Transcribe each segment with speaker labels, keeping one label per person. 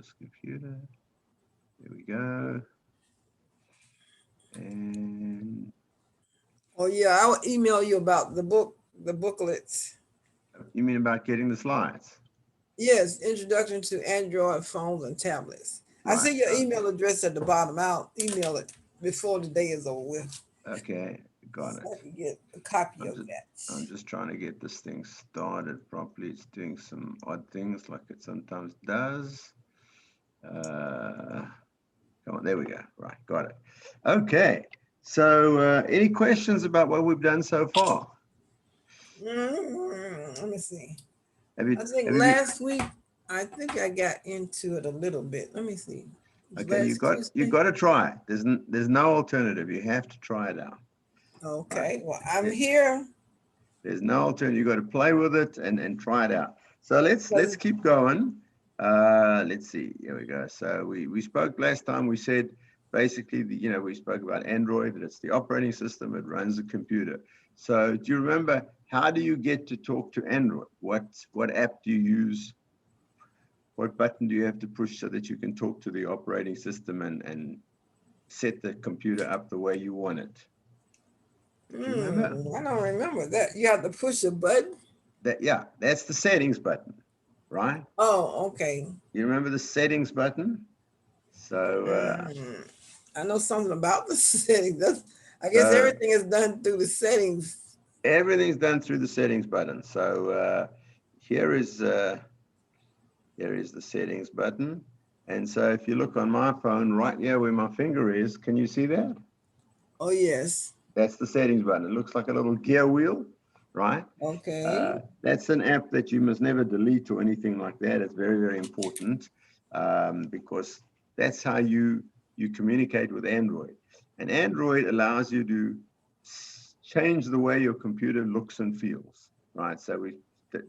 Speaker 1: this computer. There we go. And
Speaker 2: Oh yeah, I'll email you about the booklets.
Speaker 1: you mean about getting the slides?
Speaker 2: Yes, introduction to Android phones and tablets. I
Speaker 1: Right.
Speaker 2: see your email address at the bottom. I'll email it before the day is over with.
Speaker 1: Okay, got
Speaker 2: So
Speaker 1: it.
Speaker 2: I can get a copy
Speaker 1: I'm
Speaker 2: of
Speaker 1: just,
Speaker 2: that.
Speaker 1: I'm just trying to get this thing started properly. It's doing some odd things like it sometimes does. Come on, there we go. Right, got it. Okay, so any questions about what we've done so far?
Speaker 2: Let me see.
Speaker 1: Have you,
Speaker 2: I think
Speaker 1: have you,
Speaker 2: last week, I think I got into it a little bit. Let me see. It was
Speaker 1: okay,
Speaker 2: last
Speaker 1: you
Speaker 2: Tuesday.
Speaker 1: got to try it. There's no alternative. You have to try it out. Right?
Speaker 2: Okay, well, I'm
Speaker 1: It,
Speaker 2: here.
Speaker 1: there's no alternative. You got to play with it and try it out. So let's
Speaker 2: Because-
Speaker 1: keep going. Let's see. Here we go. So we spoke last time. We said basically we spoke about Android. That it's the operating system. It runs the computer. So do you remember how do you get to talk to Android? What app do you use? What button do you have to push so that you can talk to the operating system and set the computer up the way you want it? Do you remember?
Speaker 2: I don't remember that. You have to push a button.
Speaker 1: Yeah, that's the settings button, right?
Speaker 2: Oh, okay.
Speaker 1: You remember the settings button? So
Speaker 2: Mm, I know something about the settings. I guess
Speaker 1: so
Speaker 2: everything is done through the settings.
Speaker 1: everything's done through the settings button. So here is uh, here is the settings button. And so if you look on my phone right here where my finger is, can you see that?
Speaker 2: Oh, yes.
Speaker 1: That's the settings button. It looks like a little gear wheel, right?
Speaker 2: Okay.
Speaker 1: That's an app that you must never delete or anything like that. It's very, very important because that's how you communicate with Android. And Android allows you to change the way your computer looks and feels, right? So we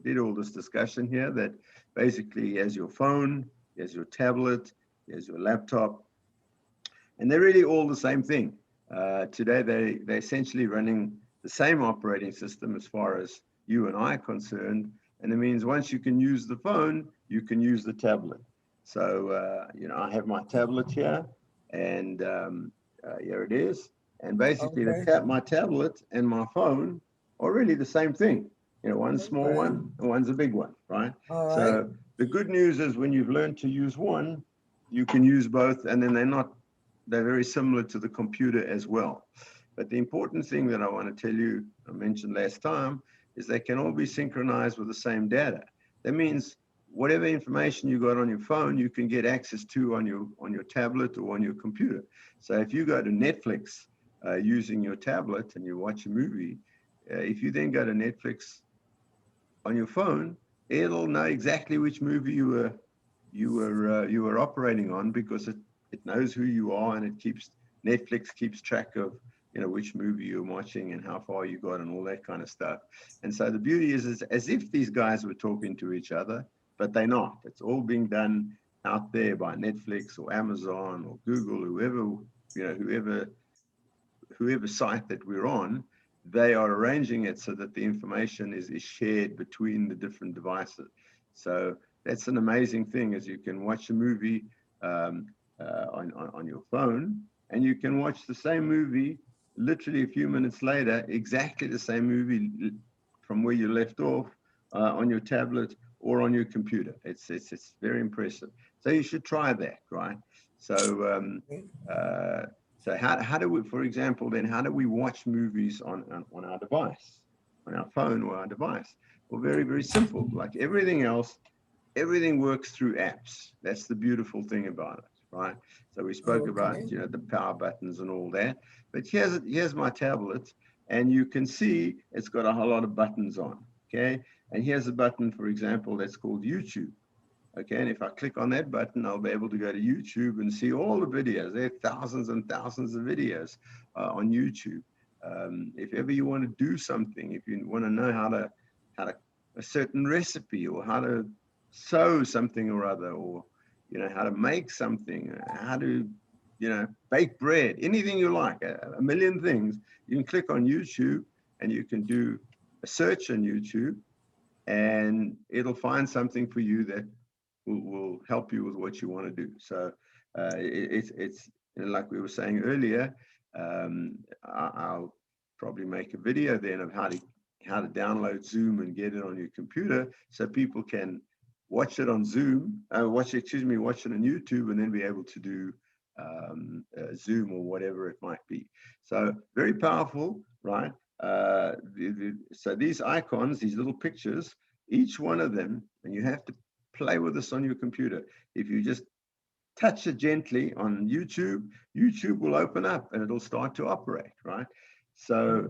Speaker 1: did all this discussion here that basically as your phone, as your tablet, as your laptop, and they're really all the same thing. Today, they're essentially running the same operating system as far as you and I are concerned. And it means once you can use the phone, you can use the tablet. So, I have my tablet here, and here it is. And basically,
Speaker 2: Okay.
Speaker 1: my tablet and my phone are really the same thing. One's a small
Speaker 2: Okay.
Speaker 1: one and one's a big one, right?
Speaker 2: All right.
Speaker 1: So the good news is when you've learned to use one, you can use both, and then they're very similar to the computer as well. But the important thing that I want to tell you, I mentioned last time, is they can all be synchronized with the same data. That means whatever information you got on your phone, you can get access to on your tablet or on your computer. So if you go to Netflix using your tablet and you watch a movie, if you then go to Netflix on your phone, it'll know exactly which movie you were operating on because it knows who you are, and Netflix keeps track of which movie you're watching and how far you got and all that kind of stuff. And so the beauty is as if these guys were talking to each other, but they're not. It's all being done out there by Netflix or Amazon or Google, whoever site that we're on. They are arranging it so that the information is shared between the different devices. So that's an amazing thing, is you can watch a movie on your phone, and you can watch the same movie literally a few minutes later, exactly the same movie from where you left off on your tablet or on your computer. It's very impressive. So you should try that, right? So so how do we, for example, then how do we watch movies on our device, on our phone or our device? Well, very, very simple. Like everything else, everything works through apps. That's the beautiful thing about it, right? So we spoke about,
Speaker 2: Okay.
Speaker 1: the power buttons and all that. But here's my tablet, and you can see it's got a whole lot of buttons on, okay? And here's a button, for example, that's called YouTube. Okay, and if I click on that button, I'll be able to go to YouTube and see all the videos. There are thousands and thousands of videos on YouTube. If ever you want to do something, if you want to know how to a certain recipe, or how to sew something or other, or how to make something, how to bake bread, anything you like, a million things, you can click on YouTube and you can do a search on YouTube, and it'll find something for you that will help you with what you want to do. So it's like we were saying earlier, I'll probably make a video then of how to download Zoom and get it on your computer so people can watch it on Zoom, watch it on YouTube, and then be able to do Zoom or whatever it might be. So very powerful, right? So these icons, these little pictures, each one of them, and you have to play with this on your computer. If you just touch it gently on YouTube, YouTube will open up and it'll start to operate, right? So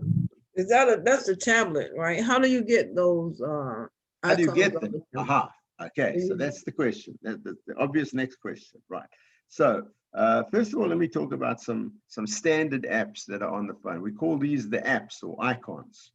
Speaker 2: that's the tablet, right? How do you get those
Speaker 1: how do you get
Speaker 2: icons
Speaker 1: them? Aha. Okay, so that's the question. That's the obvious next question, right? So first of all, let me talk about some standard apps that are on the phone. We call these the apps or icons.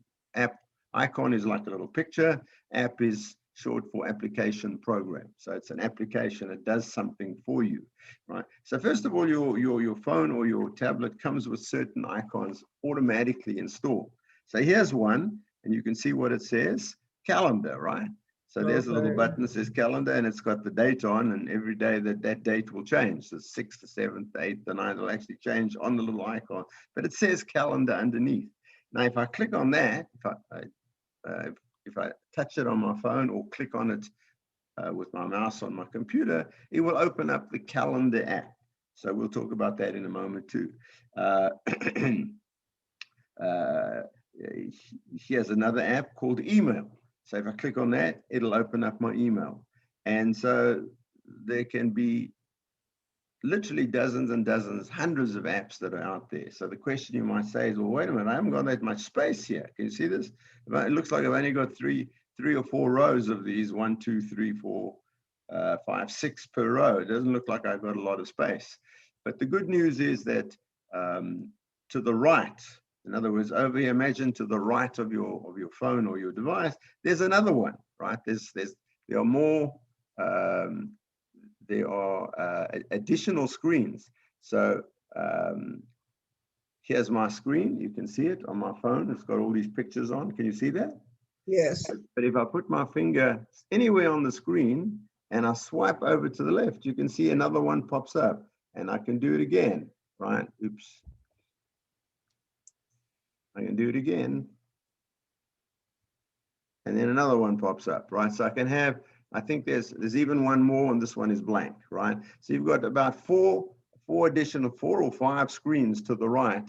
Speaker 1: Icon is like a little picture. App is short for application program. So it's an application that does something for you, right? So first of all, your phone or your tablet comes with certain icons automatically installed. So here's one, and you can see what it says, calendar, right? So there's a little button that says calendar, and it's got the date on, and every day that date will change. The 6th, the 7th, the 8th, the 9th will actually change on the little icon, but it says calendar underneath. Now, if I click on that, if I touch it on my phone or click on it with my mouse on my computer, it will open up the calendar app. So we'll talk about that in a moment too. Here's another app called email. So if I click on that, it'll open up my email. And so there can be literally dozens and dozens, hundreds of apps that are out there. So the question you might say is, well, wait a minute, I haven't got that much space here. Can you see this? It looks like I've only got three or four rows of these, 1, 2, 3, 4, 5, 6 per row. It doesn't look like I've got a lot of space. But the good news is that to the right, in other words, over here, imagine to the right of your phone or your device, there's another one, right? There are more, there are additional screens. So here's my screen. You can see it on my phone. It's got all these pictures on. Can you see that?
Speaker 2: Yes.
Speaker 1: But if I put my finger anywhere on the screen and I swipe over to the left, you can see another one pops up, and I can do it again, right? Oops. I can do it again. And then another one pops up, right? So I can have, I think there's even one more, and this one is blank, right? So you've got about four or five screens to the right.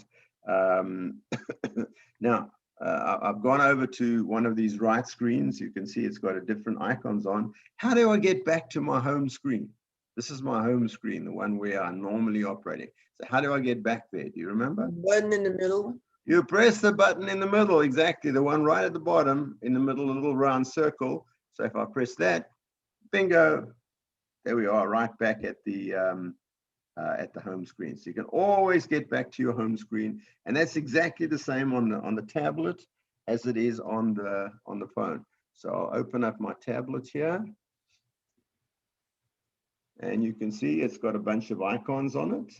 Speaker 1: Now, I've gone over to one of these right screens. You can see it's got a different icons on. How do I get back to my home screen? This is my home screen, the one where I'm normally operating. So how do I get back there? Do you remember?
Speaker 2: Button in the middle.
Speaker 1: You press the button in the middle, exactly, the one right at the bottom, in the middle, a little round circle. So if I press that, bingo, there we are, right back at the home screen. So you can always get back to your home screen, and that's exactly the same on the tablet as it is on the phone. So I'll open up my tablet here, and you can see it's got a bunch of icons on it.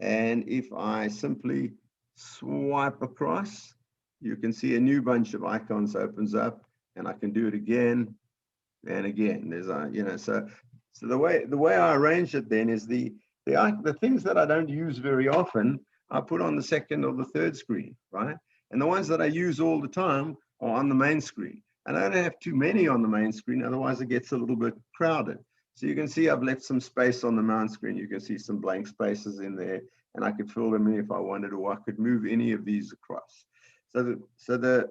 Speaker 1: And if I simply swipe across, you can see a new bunch of icons opens up, and I can do it again and again. There's so the way I arrange it then is the things that I don't use very often, I put on the second or the third screen, right? And the ones that I use all the time are on the main screen. And I don't have too many on the main screen, otherwise it gets a little bit crowded. So you can see I've left some space on the main screen. You can see some blank spaces in there, and I could fill them in if I wanted, or I could move any of these across. So the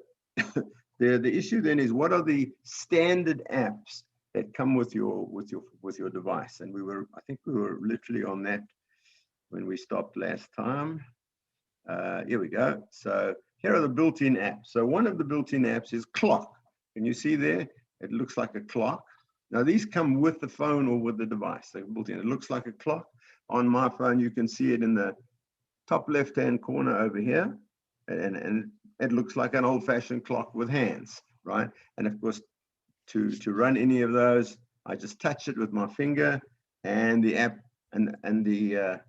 Speaker 1: issue then is, what are the standard apps that come with your device? And I think we were literally on that when we stopped last time. Here we go. So here are the built-in apps. So one of the built-in apps is clock. Can you see there? It looks like a clock. Now these come with the phone or with the device. They're built in. It looks like a clock. On my phone, you can see it in the top left-hand corner over here, and it looks like an old-fashioned clock with hands, right? And of course, to run any of those, I just touch it with my finger, and the app and the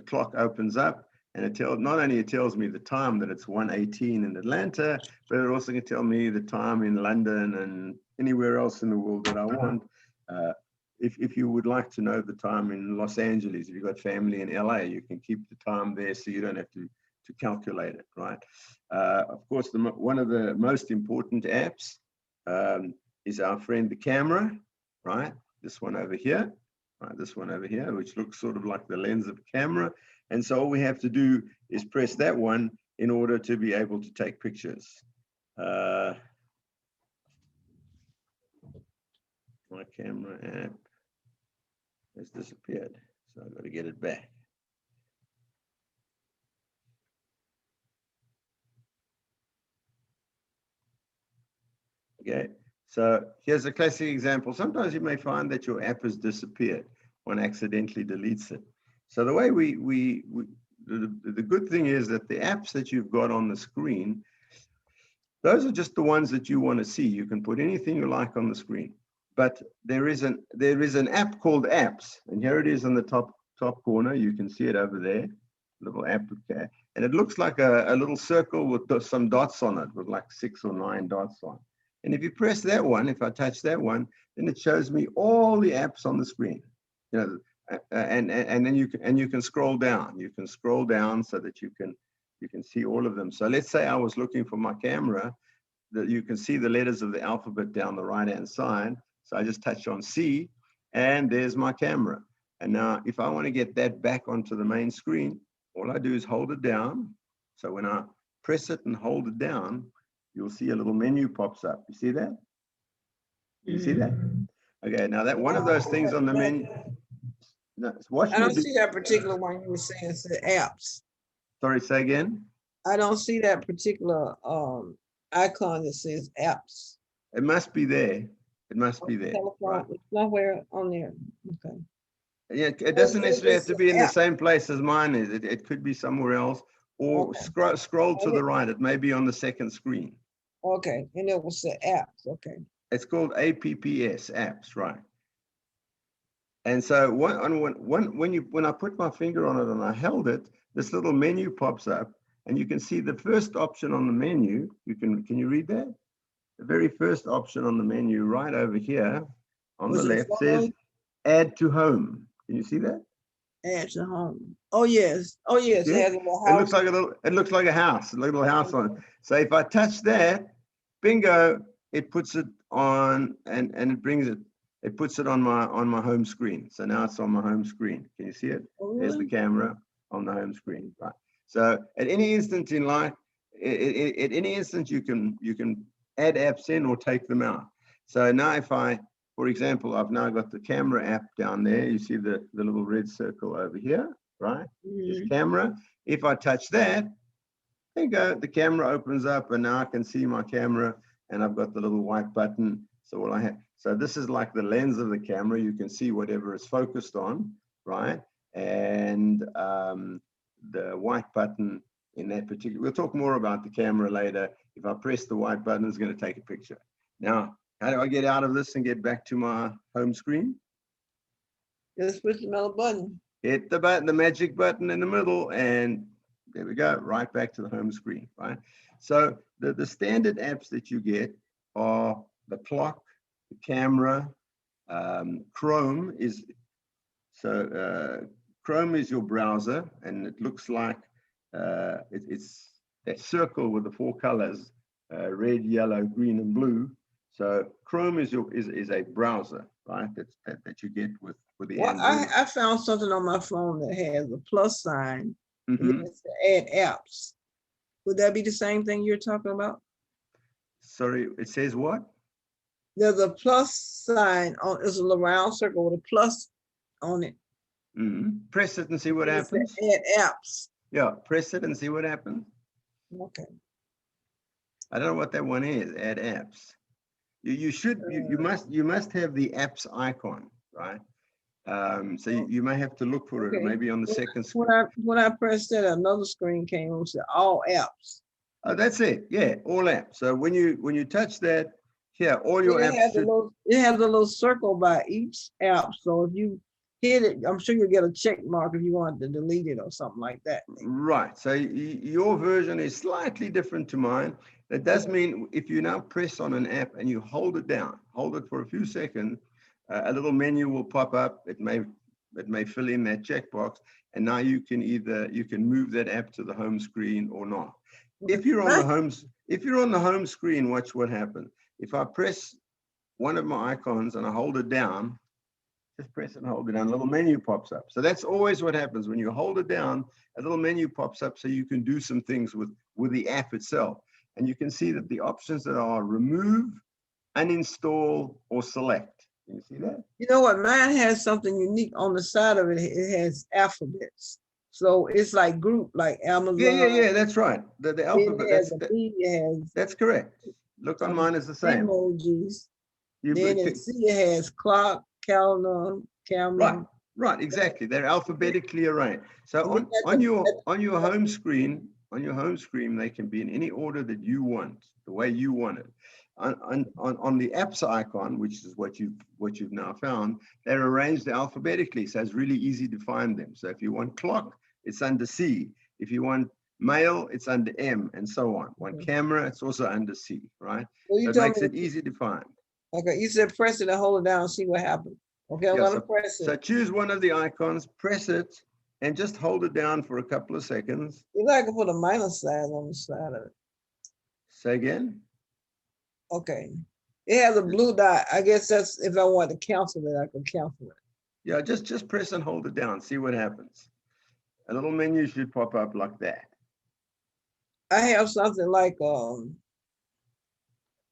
Speaker 1: clock opens up, And it tells, not only it tells me the time that it's 1:18 in Atlanta, but it also can tell me the time in London and anywhere else in the world that I want. If you would like to know the time in Los Angeles, if you've got family in LA, you can keep the time there so you don't have to calculate it, right? Of course, one of the most important apps is our friend the camera, right? This one over here, right? This one over here, which looks sort of like the lens of a camera. And so all we have to do is press that one in order to be able to take pictures. My camera app has disappeared, so I've got to get it back. Okay, so here's a classic example. Sometimes you may find that your app has disappeared. One accidentally deletes it. So the way the good thing is that the apps that you've got on the screen, those are just the ones that you want to see. You can put anything you like on the screen. But there is an app called Apps, and here it is in the top corner. You can see it over there, little app, and it looks like a little circle with some dots on it, with like 6 or 9 dots on. And if you press that one, if I touch that one, then it shows me all the apps on the screen. You know, and then you can scroll down. You can scroll down so that you can see all of them. So let's say I was looking for my camera, that you can see the letters of the alphabet down the right-hand side. So I just touch on C, and there's my camera. And now if I want to get that back onto the main screen, all I do is hold it down. So when I press it and hold it down, you'll see a little menu pops up. You see that? You see that? Okay, now that one of those things on the menu. No,
Speaker 2: I don't see that particular one you were saying. It said apps.
Speaker 1: Sorry, say again?
Speaker 2: I don't see that particular icon that says apps.
Speaker 1: It must be there. It must be there.
Speaker 2: Telephone,
Speaker 1: Right.
Speaker 2: it's somewhere on there. Okay.
Speaker 1: Yeah, it doesn't necessarily have to be in the same place as mine is. It could be somewhere else, or
Speaker 2: Okay.
Speaker 1: scroll to the right. It may be on the second screen.
Speaker 2: Okay, and it will say apps. Okay.
Speaker 1: It's called APPS, apps, right? And so when I put my finger on it and I held it, this little menu pops up, and you can see the first option on the menu. Can you read that? The very first option on the menu right over here on the left says add to home. Can you see that?
Speaker 2: Add to home. Oh yes. Oh yes.
Speaker 1: Yeah.
Speaker 2: It has a little house.
Speaker 1: It looks like a house, a little house on it. So if I touch that, bingo, it puts it on and it puts it on my home screen. So now it's on my home screen. Can you see it?
Speaker 2: Oh,
Speaker 1: There's the camera on the home screen. Right. So at any instant in life, at any instant you can add apps in or take them out. So now for example, I've now got the camera app down there. You see the little red circle over here, right? This camera. If I touch that, there you go, the camera opens up, and now I can see my camera, and I've got the little white button. So this is like the lens of the camera. You can see whatever it's focused on, right? And the white button in that particular, we'll talk more about the camera later. If I press the white button, it's going to take a picture. Now, how do I get out of this and get back to my home screen?
Speaker 2: Just push the middle button.
Speaker 1: Hit the button, the magic button in the middle, and there we go, right back to the home screen, right? So the standard apps that you get are the clock, the camera, Chrome is your browser, and it looks like it's that circle with the 4 colors, red, yellow, green, and blue. So Chrome is a browser, right? That you get with the Android.
Speaker 2: I found something on my phone that has a plus sign. And it's to add apps. Would that be the same thing you're talking about?
Speaker 1: Sorry, it says what?
Speaker 2: There's a plus sign on. It's a little round circle with a plus on it.
Speaker 1: Press it and see what happens.
Speaker 2: Add apps.
Speaker 1: Yeah, press it and see what happens.
Speaker 2: Okay.
Speaker 1: I don't know what that one is. Add apps. You must have the apps icon, right? So you may have to look for it, maybe on the second screen.
Speaker 2: When I pressed that, another screen came and said all apps.
Speaker 1: Oh, that's it. Yeah, all apps. So when you touch that, here, all your apps.
Speaker 2: It has a little circle by each app. So if you hit it, I'm sure you'll get a check mark if you want to delete it or something like that.
Speaker 1: Right. So your version is slightly different to mine. That does mean if you now press on an app and you hold it down, hold it for a few seconds, a little menu will pop up. It may fill in that checkbox, and now you can move that app to the home screen or not. If you're on the home screen, watch what happens. If I press one of my icons and I hold it down, just press it and hold it down, a little menu pops up. So that's always what happens when you hold it down, a little menu pops up so you can do some things with the app itself. And you can see that the options that are remove, uninstall, or select. Can you see that?
Speaker 2: You know what? Mine has something unique on the side of it. It has alphabets. So it's like group, like Amazon.
Speaker 1: Yeah, that's right. The alphabet, that's correct. Look on mine is the same.
Speaker 2: Emojis. Then it has clock, calendar, camera.
Speaker 1: Right, exactly. They're alphabetically arranged. So on your home screen, they can be in any order that you want, the way you want it. On the apps icon, which is what you've now found, they're arranged alphabetically, so it's really easy to find them. So if you want clock, it's under C. If you want mail, it's under M, and so on. Want camera, it's also under C, right? So it makes it easy to find.
Speaker 2: Okay, you said press it and hold it down and see what happens. Okay, I'm gonna press it.
Speaker 1: So choose one of the icons, press it, and just hold it down for a couple of seconds.
Speaker 2: You like to put a minus sign on the side of it.
Speaker 1: Say again?
Speaker 2: Okay. It has a blue dot. I guess that's if I want to cancel it, I can cancel it.
Speaker 1: Yeah, just press and hold it down, see what happens. A little menu should pop up like that.
Speaker 2: I have something like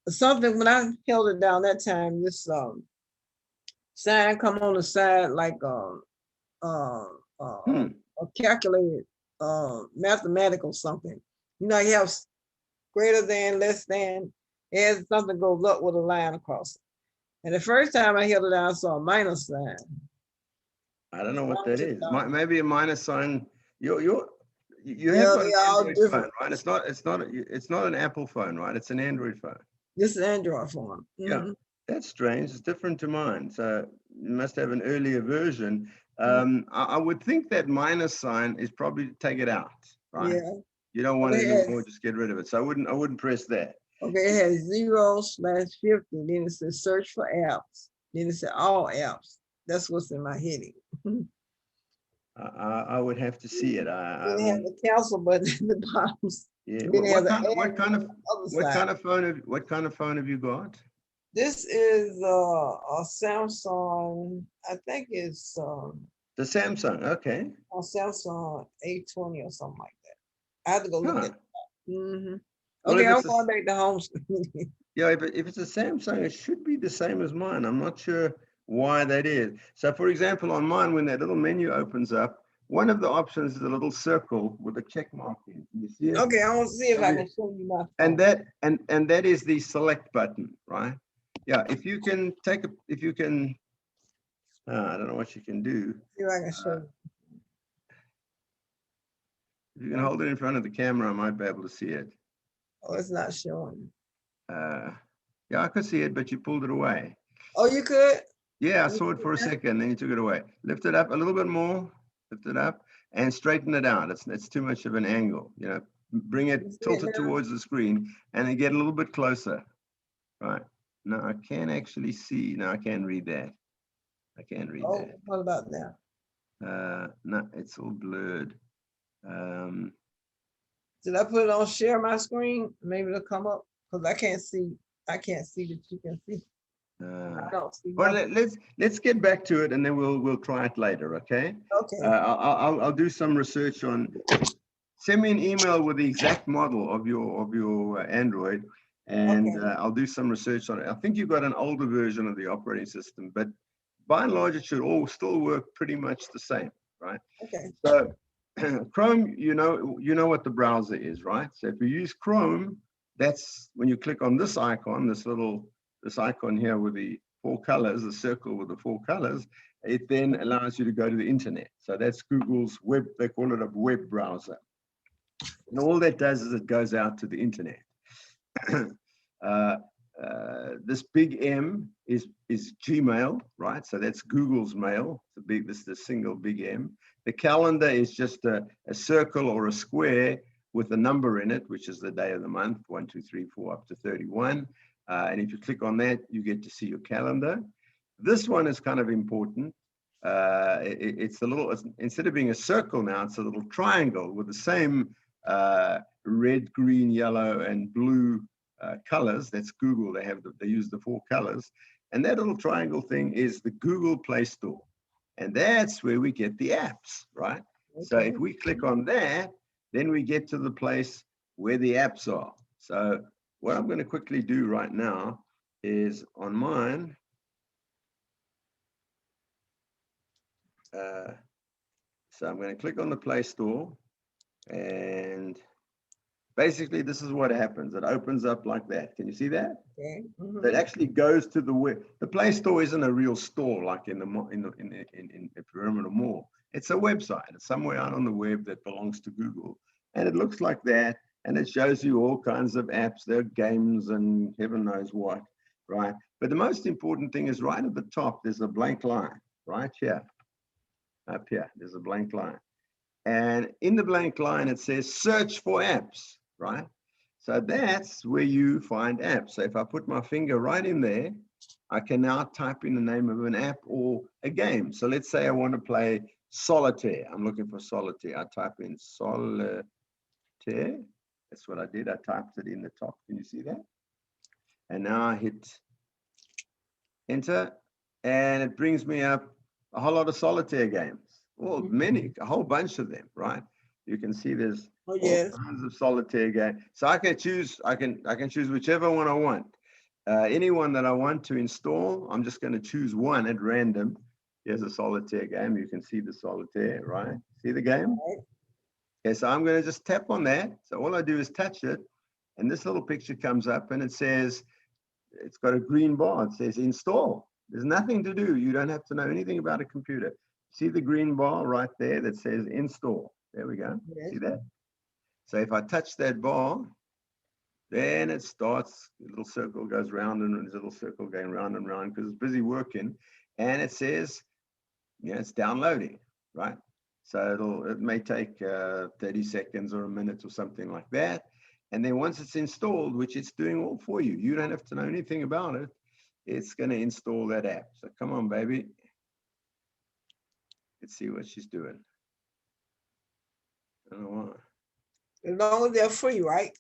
Speaker 2: something when I held it down that time, this sign come on the side like a calculated mathematical something. You know, you have greater than, less than, and something goes up with a line across it. And the first time I held it down, I saw a minus sign.
Speaker 1: I don't know what that is. Maybe a minus sign. You have got an Android phone, right? It's not an Apple phone, right? It's an Android phone.
Speaker 2: This is an Android phone.
Speaker 1: Yeah, that's strange. It's different to mine. So you must have an earlier version. I would think that minus sign is probably to take it out, right? Yeah. You don't want it anymore, just get rid of it. So I wouldn't press that.
Speaker 2: Okay, it has 0/50. Then it says search for apps. Then it says all apps. That's what's in my heading.
Speaker 1: I would have to see it.
Speaker 2: Then it has the cancel button at the bottom.
Speaker 1: Yeah. What kind of phone have you got?
Speaker 2: This is a Samsung. I think it's
Speaker 1: the Samsung. Okay.
Speaker 2: A Samsung A20 or something like that. I have to go look at it. Okay, I'm going back to home screen.
Speaker 1: Yeah, but if it's a Samsung, it should be the same as mine. I'm not sure why that is. So for example, on mine, when that little menu opens up, one of the options is a little circle with a check mark in. You see it?
Speaker 2: Okay, I want to see if I can show you my phone.
Speaker 1: And that is the select button, right? Yeah, if you can I don't know what you can do.
Speaker 2: See if I can show you.
Speaker 1: If you can hold it in front of the camera, I might be able to see it.
Speaker 2: Oh, it's not showing.
Speaker 1: Yeah, I could see it, but you pulled it away.
Speaker 2: Oh, you could?
Speaker 1: Yeah, I saw it for a second, then you took it away. Lift it up a little bit more, lift it up, and straighten it out. It's too much of an angle. You know, bring it, tilt it towards the screen, and then get a little bit closer. Right. Now I can actually see. Now I can read that. I can read that.
Speaker 2: What about now?
Speaker 1: No, it's all blurred.
Speaker 2: Did I put it on share my screen? Maybe it'll come up because I can't see that you can see. I don't see.
Speaker 1: Well, let's get back to it, and then we'll try it later. Okay.
Speaker 2: Okay.
Speaker 1: I'll do some research on. Send me an email with the exact model of your Android, and I'll do some research on it. I think you've got an older version of the operating system, but by and large, it should all still work pretty much the same, right?
Speaker 2: Okay.
Speaker 1: So Chrome, you know what the browser is, right? So if you use Chrome, that's when you click on this icon, this icon here with the 4 colors, the circle with the 4 colors, it then allows you to go to the internet. So that's Google's web, they call it a web browser. And all that does is it goes out to the internet. This big M is Gmail, right? So that's Google's mail. This is the single big M. The calendar is just a circle or a square with a number in it, which is the day of the month, 1, 2, 3, 4, up to 31. And if you click on that, you get to see your calendar. This one is kind of important. It's a little, instead of being a circle now, it's a little triangle with the same red, green, yellow, and blue colors. That's Google. They use the 4 colors. And that little triangle thing is the Google Play Store. And that's where we get the apps, right? Okay. So if we click on that, then we get to the place where the apps are. So what I'm going to quickly do right now is on mine, so I'm going to click on the Play Store, and basically this is what happens. It opens up like that. Can you see that? Okay. Mm-hmm. It actually goes to the web. The Play Store isn't a real store like in the perimeter mall. It's a website. It's somewhere out on the web that belongs to Google, and it looks like that. And it shows you all kinds of apps. There are games and heaven knows what, right? But the most important thing is right at the top. There's a blank line right here. Up here, there's a blank line. And in the blank line, it says search for apps, right? So that's where you find apps. So if I put my finger right in there, I can now type in the name of an app or a game. So let's say I want to play Solitaire. I'm looking for Solitaire. I type in Solitaire. That's what I did. I typed it in the top. Can you see that? And now I hit enter, and it brings me up a whole lot of Solitaire games. Well, a whole bunch of them, right? You can see there's all kinds of Solitaire games. So I can choose. I can choose whichever one I want. Any one that I want to install, I'm just going to choose one at random. Here's a Solitaire game. You can see the Solitaire, right? See the game? Okay, so I'm going to just tap on that. So all I do is touch it, and this little picture comes up, and it says, it's got a green bar. It says install. There's nothing to do. You don't have to know anything about a computer. See the green bar right there that says install. There we go. Yes. See that? So if I touch that bar, then it starts, the little circle goes round, and there's a little circle going round and round because it's busy working. And it says, it's downloading, right? So it may take 30 seconds or a minute or something like that. And then once it's installed, which it's doing all for you, you don't have to know anything about it. It's going to install that app. So come on, baby. Let's see what she's doing. I don't know why.
Speaker 2: As long as they're free, right?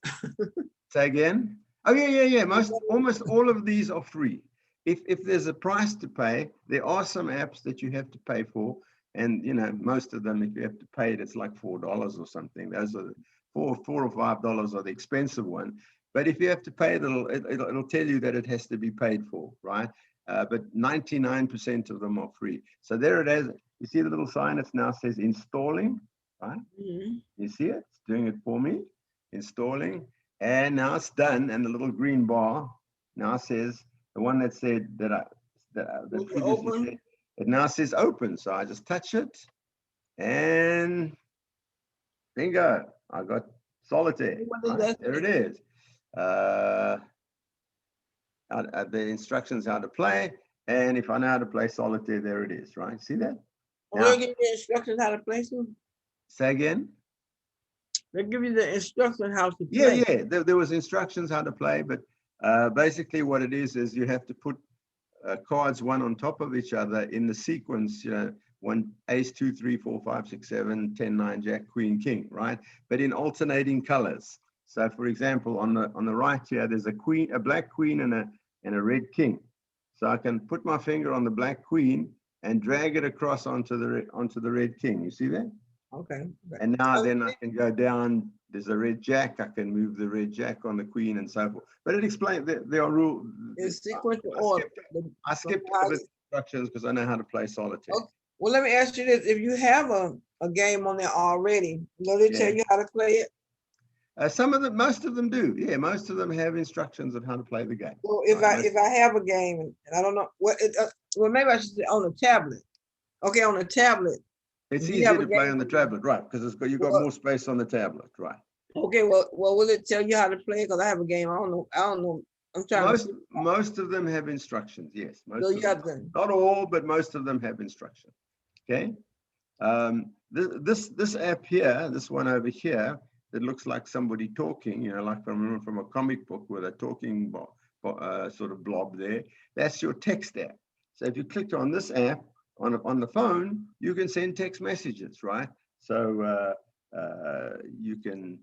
Speaker 1: Say again? Oh, yeah. Almost all of these are free. If there's a price to pay, there are some apps that you have to pay for. And, most of them, if you have to pay it, it's like $4 or something. Those are $4 or $5 are the expensive one. But if you have to pay it, it'll tell you that it has to be paid for, right? But 99% of them are free. So there it is. You see the little sign? It now says installing, right? Mm-hmm. You see it? It's doing it for me. Installing. And now it's done. And the little green bar now says, the one that said that previously said, it now says open. So I just touch it, and bingo, I got Solitaire. Right? There it is. The instructions how to play, and if I know how to play Solitaire, there it is. Right? See that?
Speaker 2: They'll give you the instructions how to play too.
Speaker 1: Say again.
Speaker 2: They give you the instructions how to play.
Speaker 1: Yeah. There was instructions how to play, but basically what it is you have to put cards one on top of each other in the sequence, one ace, 2, 3, 4, 5, 6, 7, 10, 9, jack, queen, king, right? But in alternating colors. So for example, on the right here, there's a black queen and a red king. So I can put my finger on the black queen and drag it across onto the red king. You see that?
Speaker 2: Okay.
Speaker 1: And now then I can go down. There's a red jack. I can move the red jack on the queen and so forth. But it explains there are rules.
Speaker 2: It's sequential order.
Speaker 1: I skipped the instructions because I know how to play Solitaire.
Speaker 2: Okay. Well, let me ask you this: if you have a game on there already, will they tell you how to play it?
Speaker 1: Most of them do. Yeah, most of them have instructions on how to play the game.
Speaker 2: Well, if I have a game and I don't know well, maybe I should say on a tablet. Okay, on a tablet.
Speaker 1: It's easier to play on the tablet, right? Because you've got more space on the tablet, right?
Speaker 2: Okay, well, will it tell you how to play? Because I have a game. I don't know I'm trying to see.
Speaker 1: Most of them have instructions. Yes,
Speaker 2: So
Speaker 1: most
Speaker 2: you
Speaker 1: of them.
Speaker 2: got the,
Speaker 1: Not all, but most of them have instructions. Okay. This app here, this one over here, that looks like somebody talking, you know, like from a comic book with a talking sort of blob there. That's your text app. So if you click on this app on the phone, you can send text messages, right? So you can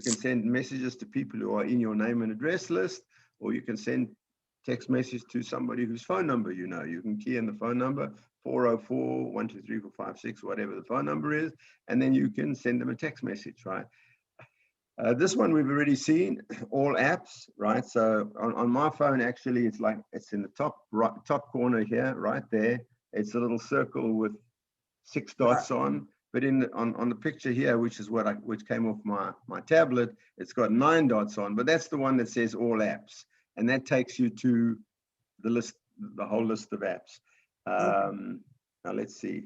Speaker 1: send messages to people who are in your name and address list, or you can send text message to somebody whose phone number you know. You can key in the phone number 404-123-456, whatever the phone number is, and then you can send them a text message, right? This one we've already seen, all apps, right? So on my phone, actually, it's in the top corner here, right there. It's a little circle with 6 dots on. But on the picture here, which is which came off my tablet, it's got 9 dots on. But that's the one that says all apps, and that takes you to the list, the whole list of apps. Now let's see.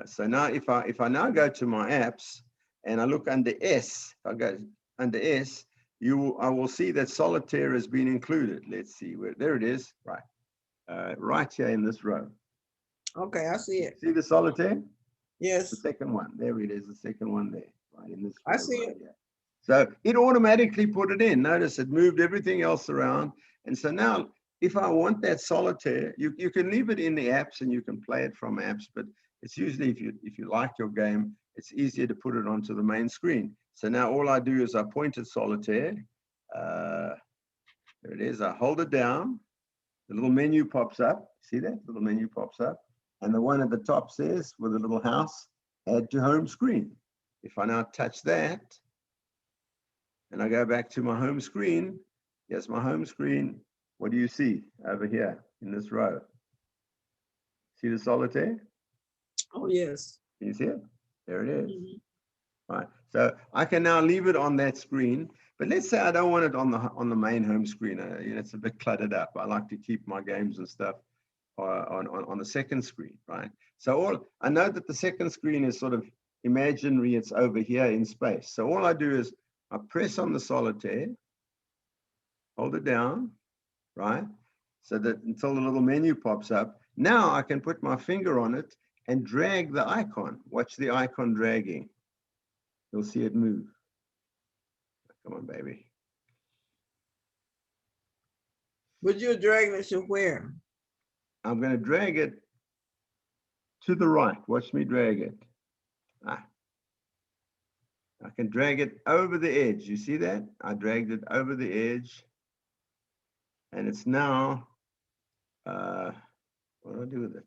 Speaker 1: So now if I now go to my apps and I look under S, if I go under S, I will see that Solitaire has been included. Let's see where, there it is, right, right here in this row.
Speaker 2: okay, I see it.
Speaker 1: See the Solitaire?
Speaker 2: Yes,
Speaker 1: The second one, there it is, the second one there, right in this row.
Speaker 2: I see
Speaker 1: right
Speaker 2: it.
Speaker 1: here. So it automatically put it in. Notice it moved everything else around. And so now, if I want that Solitaire, you can leave it in the apps and you can play it from apps, but it's usually, if you like your game, it's easier to put it onto the main screen. So now all I do is I point at Solitaire. There it is. I hold it down. The little menu pops up. See that? The little menu pops up. And the one at the top says, with a little house, add to home screen. If I now touch that, and I go back to my home screen, here's my home screen. What do you see over here in this row? See the Solitaire?
Speaker 2: Oh, yes.
Speaker 1: Can you see it? There it is.
Speaker 2: Mhm.
Speaker 1: Right. So I can now leave it on that screen, but let's say I don't want it on the main home screen. You know, it's a bit cluttered up. I like to keep my games and stuff on the second screen, right? So I know that the second screen is sort of imaginary. It's over here in space. So all I do is I press on the Solitaire, hold it down, right? So that until the little menu pops up. Now I can put my finger on it and drag the icon. Watch the icon dragging. You'll see it move. Come on, baby.
Speaker 2: But you're dragging it to where?
Speaker 1: I'm going to drag it to the right. Watch me drag it. I can drag it over the edge. You see that? I dragged it over the edge. And it's now, what do I do with it?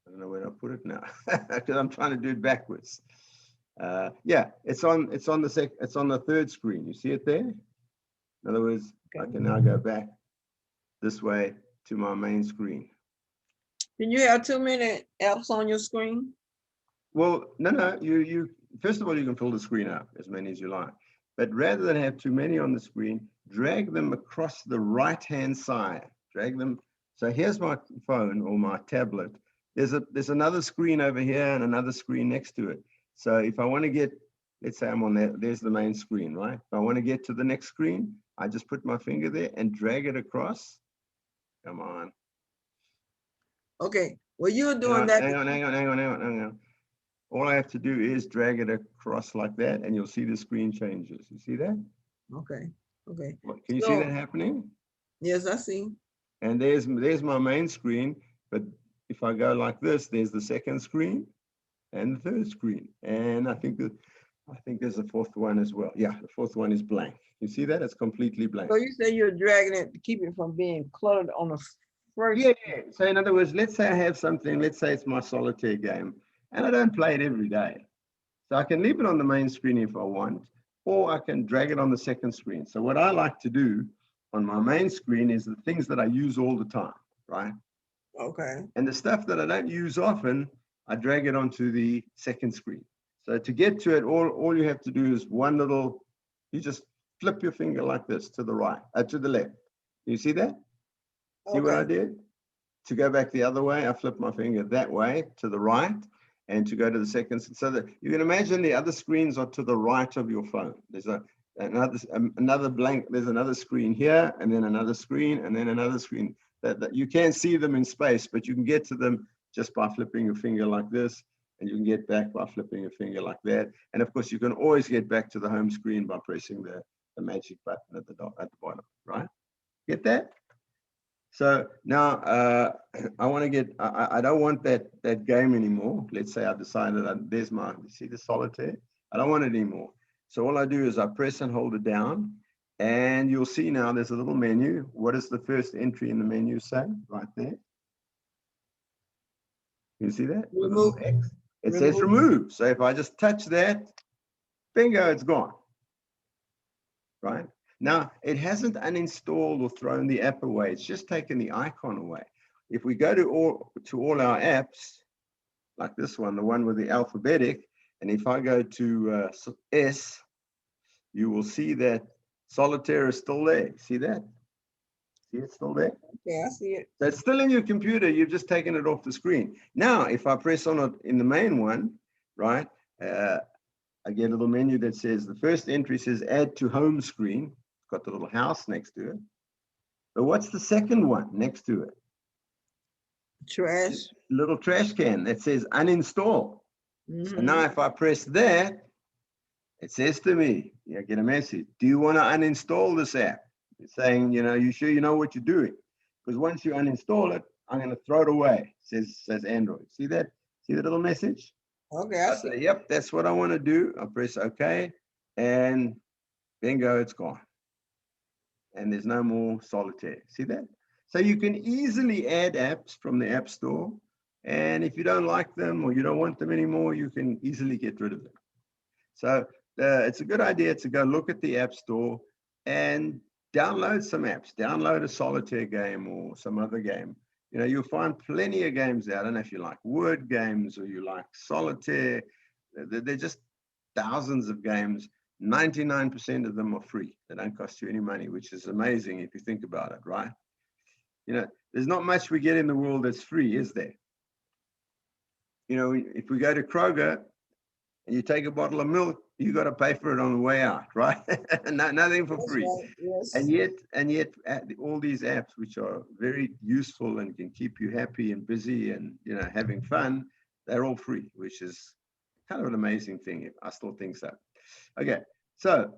Speaker 1: I don't know where I put it now because I'm trying to do it backwards. Yeah, it's on the third screen. You see it there? In other words, okay. I can now go back this way to my main screen.
Speaker 2: Can you have too many apps on your screen?
Speaker 1: Well, no. You first of all, you can fill the screen up as many as you like. But rather than have too many on the screen, drag them across the right-hand side. Drag them. So here's my phone or my tablet. There's another screen over here and another screen next to it. So if I want to get, let's say I'm on there, there's the main screen, right? If I want to get to the next screen, I just put my finger there and drag it across. Come on.
Speaker 2: Okay, well, you're doing that.
Speaker 1: Hang on. All I have to do is drag it across like that, and you'll see the screen changes. You see that?
Speaker 2: Okay.
Speaker 1: Can you see that happening?
Speaker 2: Yes, I see.
Speaker 1: And there's my main screen, but if I go like this, there's the second screen and the third screen. And I think there's a fourth one as well. Yeah, the fourth one is blank. You see that? It's completely blank.
Speaker 2: So you say you're dragging it to keep it from being cluttered on the first.
Speaker 1: Yeah. So in other words, let's say I have something, let's say it's my Solitaire game, and I don't play it every day. So I can leave it on the main screen if I want, or I can drag it on the second screen. So what I like to do on my main screen is the things that I use all the time, right?
Speaker 2: Okay.
Speaker 1: And the stuff that I don't use often, I drag it onto the second screen. So to get to it, all you have to do is you just flip your finger like this to the right, to the left. You see that? See what I did? To go back the other way, I flip my finger that way to the right, and to go to the second. So that you can imagine the other screens are to the right of your phone. another blank. There's another screen here, and then another screen, and then another screen. That you can't see them in space, but you can get to them just by flipping your finger like this, and you can get back by flipping your finger like that. And of course, you can always get back to the home screen by pressing the magic button at the bottom, right? Get that? So now I want to get, I don't want that game anymore. Let's say I decided there's my, you see the solitaire? I don't want it anymore. So all I do is I press and hold it down, and you'll see now there's a little menu. What does the first entry in the menu say right there? You see that? With a little X? It says remove. So if I just touch that, bingo, it's gone. Right? Now, it hasn't uninstalled or thrown the app away. It's just taken the icon away. If we go to all our apps, like this one, the one with the alphabetic, and if I go to S, you will see that Solitaire is still there. See that? See it's still there?
Speaker 2: Yeah, I see it.
Speaker 1: So it's still in your computer. You've just taken it off the screen. Now, if I press on it in the main one, right, I get a little menu that says, the first entry says add to home screen. It's got the little house next to it. But what's the second one next to it?
Speaker 2: Trash.
Speaker 1: Little trash can that says uninstall. So now if I press that, it says to me, you get a message. Do you want to uninstall this app? It's saying, you sure you know what you're doing? Because once you uninstall it, I'm going to throw it away. It says Android. See that? See the little message?
Speaker 2: Okay, I see.
Speaker 1: Say, yep, that's what I want to do. I'll press OK, and bingo, it's gone. And there's no more Solitaire. See that? So you can easily add apps from the App Store. And if you don't like them or you don't want them anymore, you can easily get rid of them. So it's a good idea to go look at the App Store and download some apps. Download a Solitaire game or some other game. You'll find plenty of games out. I don't know if you like word games or you like Solitaire. They're just thousands of games. 99% of them are free. They don't cost you any money, which is amazing if you think about it, right? There's not much we get in the world that's free, is there? If we go to Kroger and you take a bottle of milk, you got to pay for it on the way out, right? Nothing for free.
Speaker 2: Right. Yes.
Speaker 1: And yet, all these apps, which are very useful and can keep you happy and busy and having fun, they're all free, which is kind of an amazing thing. I still think so. Okay, so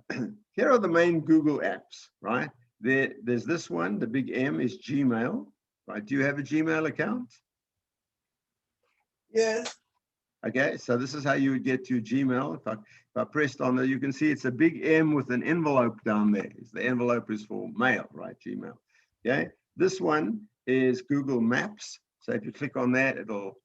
Speaker 1: here are the main Google apps, right? There's this one. The big M is Gmail, right? Do you have a Gmail account?
Speaker 2: Yes.
Speaker 1: Okay, so this is how you would get to Gmail. If I pressed on there, you can see it's a big M with an envelope down there. The envelope is for mail, right? Gmail. Okay, this one is Google Maps. So if you click on that, it'll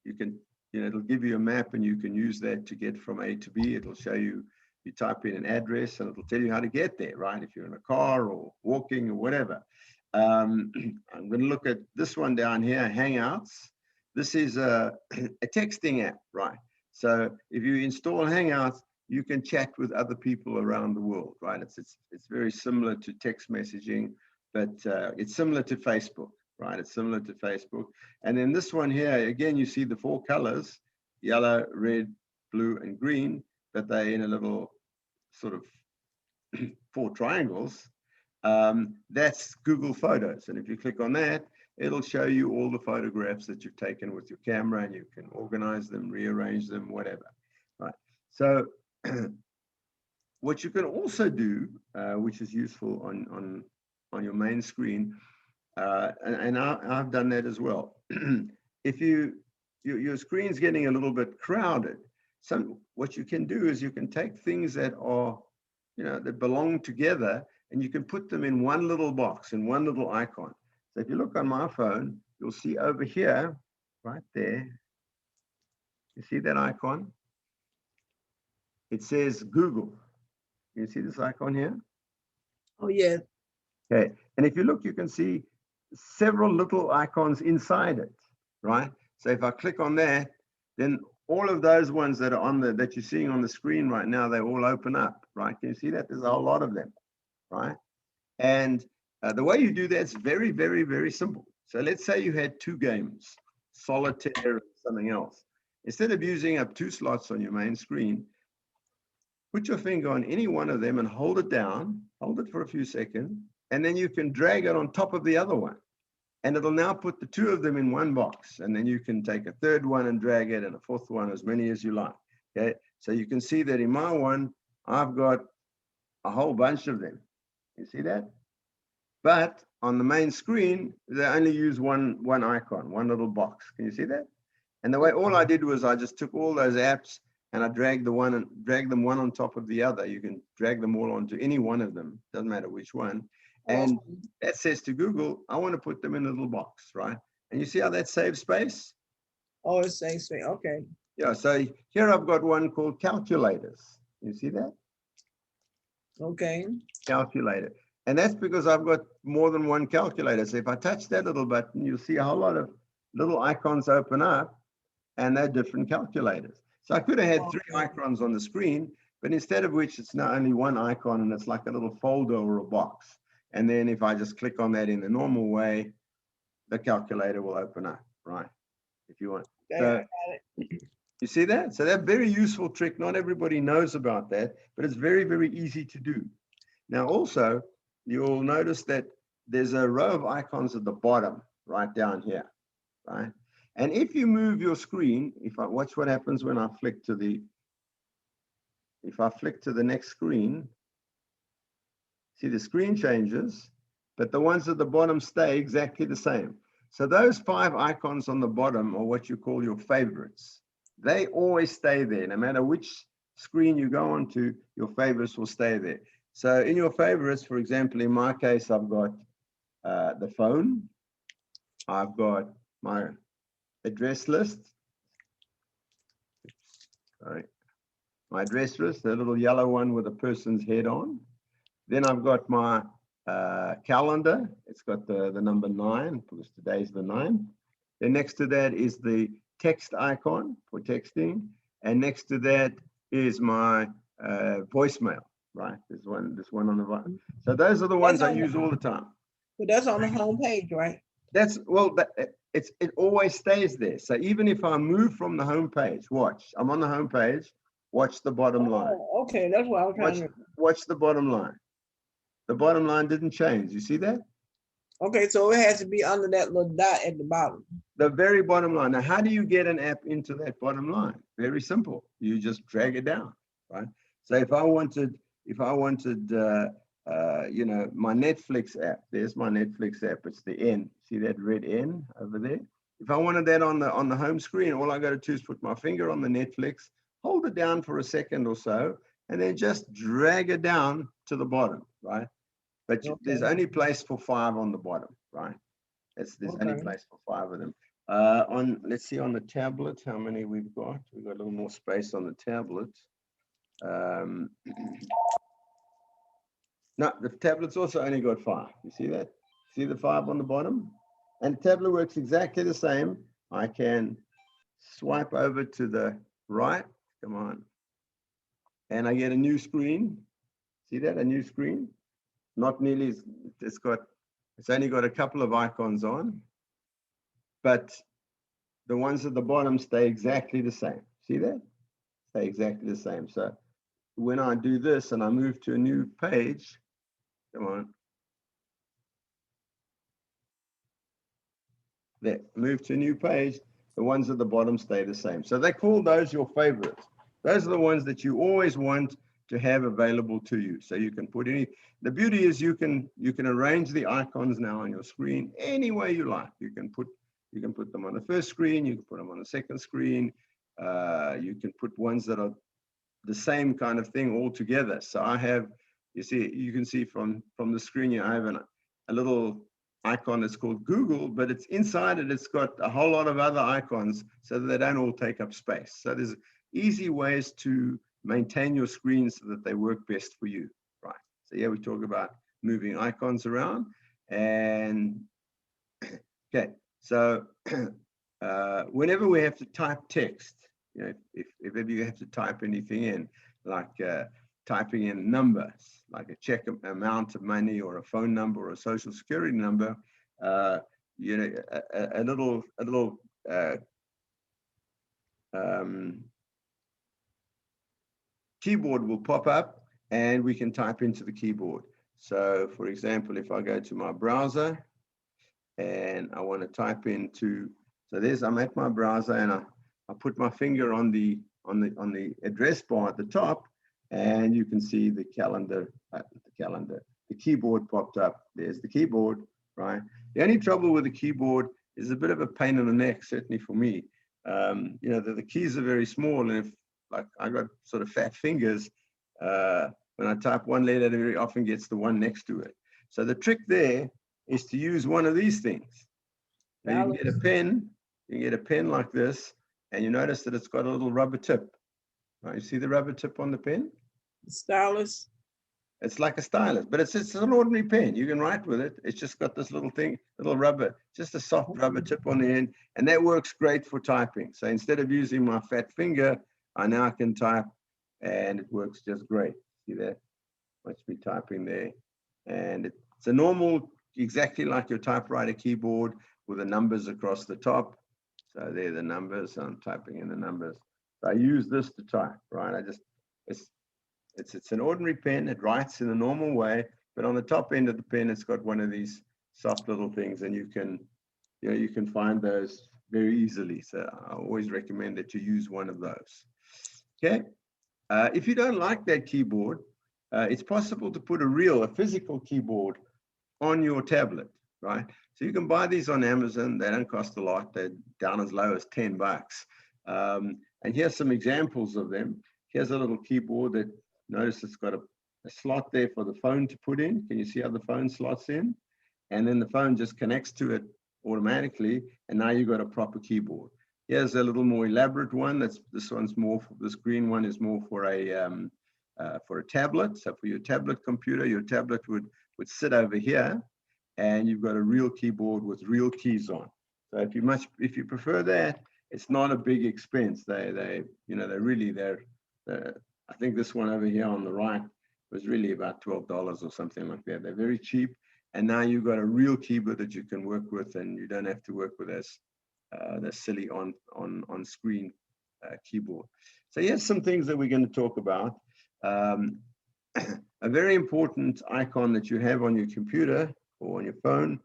Speaker 1: give you a map, and you can use that to get from A to B. It'll show you. You type in an address, and it'll tell you how to get there, right? If you're in a car or walking or whatever. I'm going to look at this one down here, Hangouts. This is a texting app, right? So if you install Hangouts, you can chat with other people around the world, right? It's very similar to text messaging, but it's similar to Facebook, right? It's similar to Facebook. And then this one here, again, you see the 4 colors, yellow, red, blue, and green, but they're in a little sort of 4 triangles. That's Google Photos. And if you click on that, it'll show you all the photographs that you've taken with your camera, and you can organize them, rearrange them, whatever, right? So what you can also do, which is useful on your main screen, and I've done that as well. If your screen's getting a little bit crowded, what you can do is you can take things that are, that belong together, and you can put them in one little box, in one little icon. So if you look on my phone, you'll see over here, right there, you see that icon? It says Google. You see this icon here?
Speaker 2: Oh, yeah.
Speaker 1: Okay, and if you look, you can see several little icons inside it, right? So if I click on that, then all of those ones that are that you're seeing on the screen right now, they all open up, right? Can you see that? There's a whole lot of them, right? And the way you do that is very, very, very simple. So let's say you had 2 games, Solitaire and something else. Instead of using up 2 slots on your main screen, put your finger on any one of them and hold it down, hold it for a few seconds, and then you can drag it on top of the other one. And it'll now put the two of them in one box. And then you can take a third one and drag it, and a fourth one, as many as you like. Okay, so you can see that in my one, I've got a whole bunch of them. You see that? But on the main screen, they only use one icon, one little box. Can you see that? And the way all I did was I just took all those apps and I dragged them one on top of the other. You can drag them all onto any one of them. Doesn't matter which one. And that says to Google, I want to put them in a little box, right? And you see how that saves space?
Speaker 2: Oh, it saves space. Okay.
Speaker 1: Yeah, so here I've got one called calculators. You see that?
Speaker 2: Okay.
Speaker 1: Calculator. And that's because I've got more than one calculator. So if I touch that little button, you'll see a whole lot of little icons open up, and they're different calculators. So I could have had three icons on the screen, but instead of which, it's now only one icon, and it's like a little folder or a box. And then if I just click on that in the normal way, the calculator will open up, right? If you want. So, you see that? So that's a very useful trick. Not everybody knows about that, but it's very, very easy to do. Now, also, you'll notice that there's a row of icons at the bottom, right down here, right? And if you move your screen, watch what happens when I flick to the, if I flick to the next screen, see the screen changes, but the ones at the bottom stay exactly the same. So those 5 icons on the bottom are what you call your favorites. They always stay there. No matter which screen you go onto, your favorites will stay there. So in your favorites, for example, in my case, I've got the phone. I've got my address list. Sorry. My address list, the little yellow one with a person's head on. Then I've got my calendar. It's got the number 9 because today's the 9th. Then next to that is the text icon for texting. And next to that is my voicemail, right? There's one on the bottom. So those are the ones I use all the time.
Speaker 2: But that's on the home page, right?
Speaker 1: That's, well, it always stays there. So even if I move from the home page, watch, I'm on the home page, watch the bottom line.
Speaker 2: Okay, that's what I was trying to.
Speaker 1: Watch the bottom line. The bottom line didn't change. You see that?
Speaker 2: Okay, so it has to be under that little dot at the bottom.
Speaker 1: The very bottom line. Now, how do you get an app into that bottom line? Very simple. You just drag it down, right? So if I wanted, you know, my Netflix app, there's my Netflix app. It's the N. See that red N over there? If I wanted that on the home screen, all I got to do is put my finger on the Netflix, hold it down for a second or so, and then just drag it down to the bottom, right? But there's only place for 5 on the bottom, right? There's only place for 5 of them. Let's see on the tablet how many we've got. We've got a little more space on the tablet. No, the tablet's also only got 5. You see that? See the 5 on the bottom? And the tablet works exactly the same. I can swipe over to the right. Come on. And I get a new screen. See that? A new screen. Not nearly, it's only got a couple of icons on, but the ones at the bottom stay exactly the same. See that? Stay exactly the same. So when I do this and I move to a new page, come on. There, move to a new page, the ones at the bottom stay the same. So they call those your favorites. Those are the ones that you always want to have available to you. So you can put any, the beauty is you can arrange the icons now on your screen any way you like. You can put them on the first screen, you can put them on the second screen, you can put ones that are the same kind of thing all together. So I have, you can see from the screen, I have a little icon that's called Google, but it's inside it, it's got a whole lot of other icons so that they don't all take up space. So there's easy ways to maintain your screen so that they work best for you, right? So yeah, we talk about moving icons around, and okay, so whenever we have to type text, you know, if ever you have to type anything in, like typing in numbers, like a check amount of money or a phone number or a social security number, you know, a little keyboard will pop up and we can type into the keyboard. So for example, if I go to my browser and I want to type into, so there's, I'm at my browser and I put my finger on the address bar at the top, and you can see the the keyboard popped up. There's the keyboard, right? The only trouble with the keyboard is a bit of a pain in the neck, certainly for me. You know, the keys are very small, and if like I got sort of fat fingers, when I type one letter, it very often gets the one next to it. So the trick there is to use one of these things. Now you can get a pen, you can get a pen like this, and you notice that it's got a little rubber tip. Right? You see the rubber tip on the pen?
Speaker 2: Stylus.
Speaker 1: It's like a stylus, but it's an ordinary pen. You can write with it. It's just got this little thing, little rubber, just a soft rubber tip on the end, and that works great for typing. So instead of using my fat finger, I now can type, and it works just great. See that? Watch me typing there. And it's a normal, exactly like your typewriter keyboard with the numbers across the top. So there are the numbers. I'm typing in the numbers. So I use this to type, right? It's an ordinary pen. It writes in a normal way, but on the top end of the pen, it's got one of these soft little things, and you can find those very easily. So I always recommend that you use one of those. Okay. If you don't like that keyboard, it's possible to put a physical keyboard on your tablet, right? So you can buy these on Amazon. They don't cost a lot. They're down as low as $10. And here's some examples of them. Here's a little keyboard that, notice it's got a slot there for the phone to put in. Can you see how the phone slots in? And then the phone just connects to it automatically. And now you've got a proper keyboard. Here's a little more elaborate one. This one's more, this green one is more for a tablet. So for your tablet computer, your tablet would sit over here, and you've got a real keyboard with real keys on. So if you prefer that, it's not a big expense. I think this one over here on the right was really about $12 or something like that. They're very cheap. And now you've got a real keyboard that you can work with, and you don't have to work with the silly on screen keyboard. So here's some things that we're going to talk about. A very important icon that you have on your computer or on your phone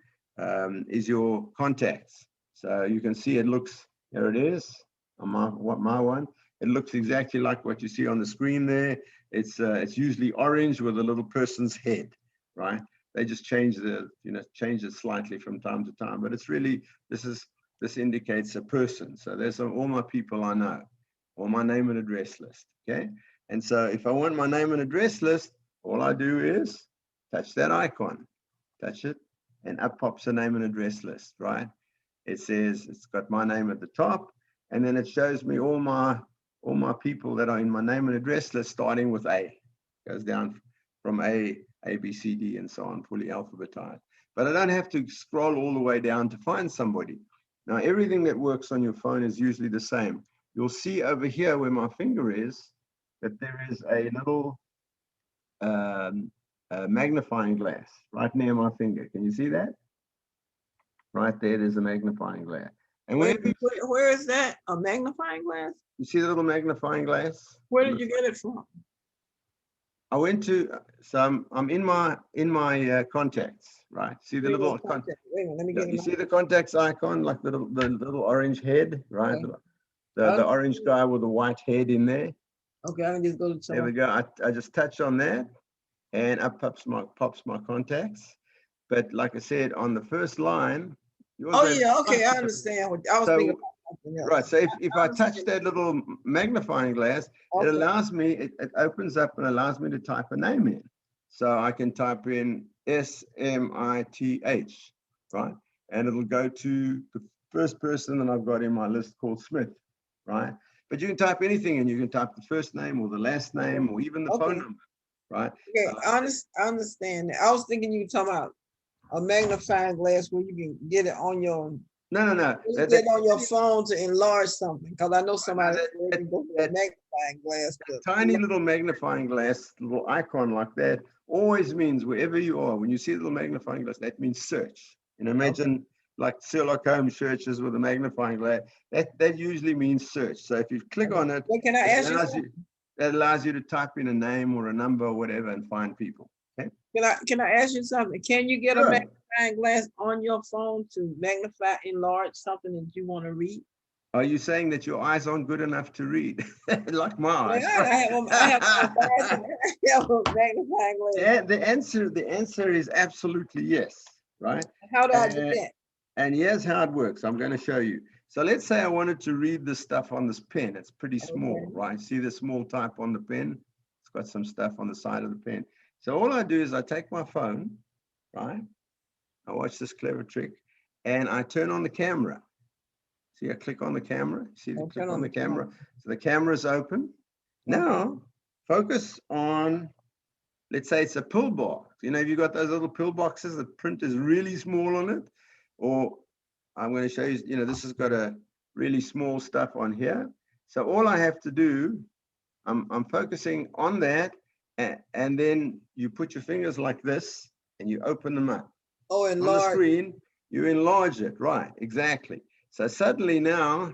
Speaker 1: is your contacts. So you can see it looks, there it is on my one. It looks exactly like what you see on the screen there. It's usually orange with a little person's head, right? They just change it slightly from time to time, but it's really, this indicates a person. So there's all my people I know, or my name and address list, okay? And so if I want my name and address list, all I do is touch that icon, touch it, and up pops a name and address list, right? It says, it's got my name at the top, and then it shows me all my people that are in my name and address list, starting with A. Goes down from A, B, C, D, and so on, fully alphabetized. But I don't have to scroll all the way down to find somebody. Now, everything that works on your phone is usually the same. You'll see over here where my finger is, that there is a little magnifying glass right near my finger. Can you see that? Right there, there's a magnifying glass. And
Speaker 2: where is that? A magnifying glass?
Speaker 1: You see the little magnifying glass?
Speaker 2: Where did you get it from?
Speaker 1: I went to, so I'm in my contacts, right? See the little
Speaker 2: contact. Wait a minute, let me get
Speaker 1: you see the contacts icon, like the little orange head, right? Okay. The orange guy with the white head in there.
Speaker 2: Okay, I can just go to
Speaker 1: there we go. I just touch on that, and up pops my contacts. But like I said, on the first line.
Speaker 2: Oh yeah, okay, I understand. What I was thinking about something else.
Speaker 1: Right. So if I touch that little magnifying glass, okay, it allows me. It opens up and allows me to type a name in. So I can type in SMITH, right, and it'll go to the first person that I've got in my list called Smith, right? But you can type anything, and you can type the first name or the last name or even the phone number, right?
Speaker 2: Okay, I understand that. I was thinking you were talking about a magnifying glass where you can get it on your
Speaker 1: no.
Speaker 2: Get it on your phone to enlarge something, because I know somebody that magnifying glass.
Speaker 1: Tiny little magnifying glass, little icon like that, always means wherever you are. When you see a little magnifying glass, that means search. Imagine like Sherlock Holmes searches with a magnifying glass. That usually means search. So if you click on it,
Speaker 2: can I ask you?
Speaker 1: that allows you to type in a name or a number or whatever and find people. Okay.
Speaker 2: Can I ask you something? Can you get a
Speaker 1: Sure.
Speaker 2: magnifying glass on your phone to magnify, enlarge something that you want to read?
Speaker 1: Are you saying that your eyes aren't good enough to read? Like my eyes.
Speaker 2: Yeah, I have a magnifying glass.
Speaker 1: Yeah, the answer is absolutely yes, right?
Speaker 2: How do I do that?
Speaker 1: And here's how it works. I'm going to show you. So let's say I wanted to read this stuff on this pen. It's pretty small,
Speaker 2: Okay.
Speaker 1: right? See the small type on the pen? It's got some stuff on the side of the pen. So all I do is I take my phone, right? I watch this clever trick and I turn on the camera. See, I click on the camera. See the click on the camera. So the camera's open. Now, focus on, let's say it's a pill box. You know, if you've got those little pill boxes, the print is really small on it. Or I'm going to show you, you know, this has got a really small stuff on here. So all I have to do, I'm focusing on that. And then you put your fingers like this and you open them up.
Speaker 2: Oh,
Speaker 1: enlarge. On the screen, you enlarge it. Right, exactly. So suddenly now,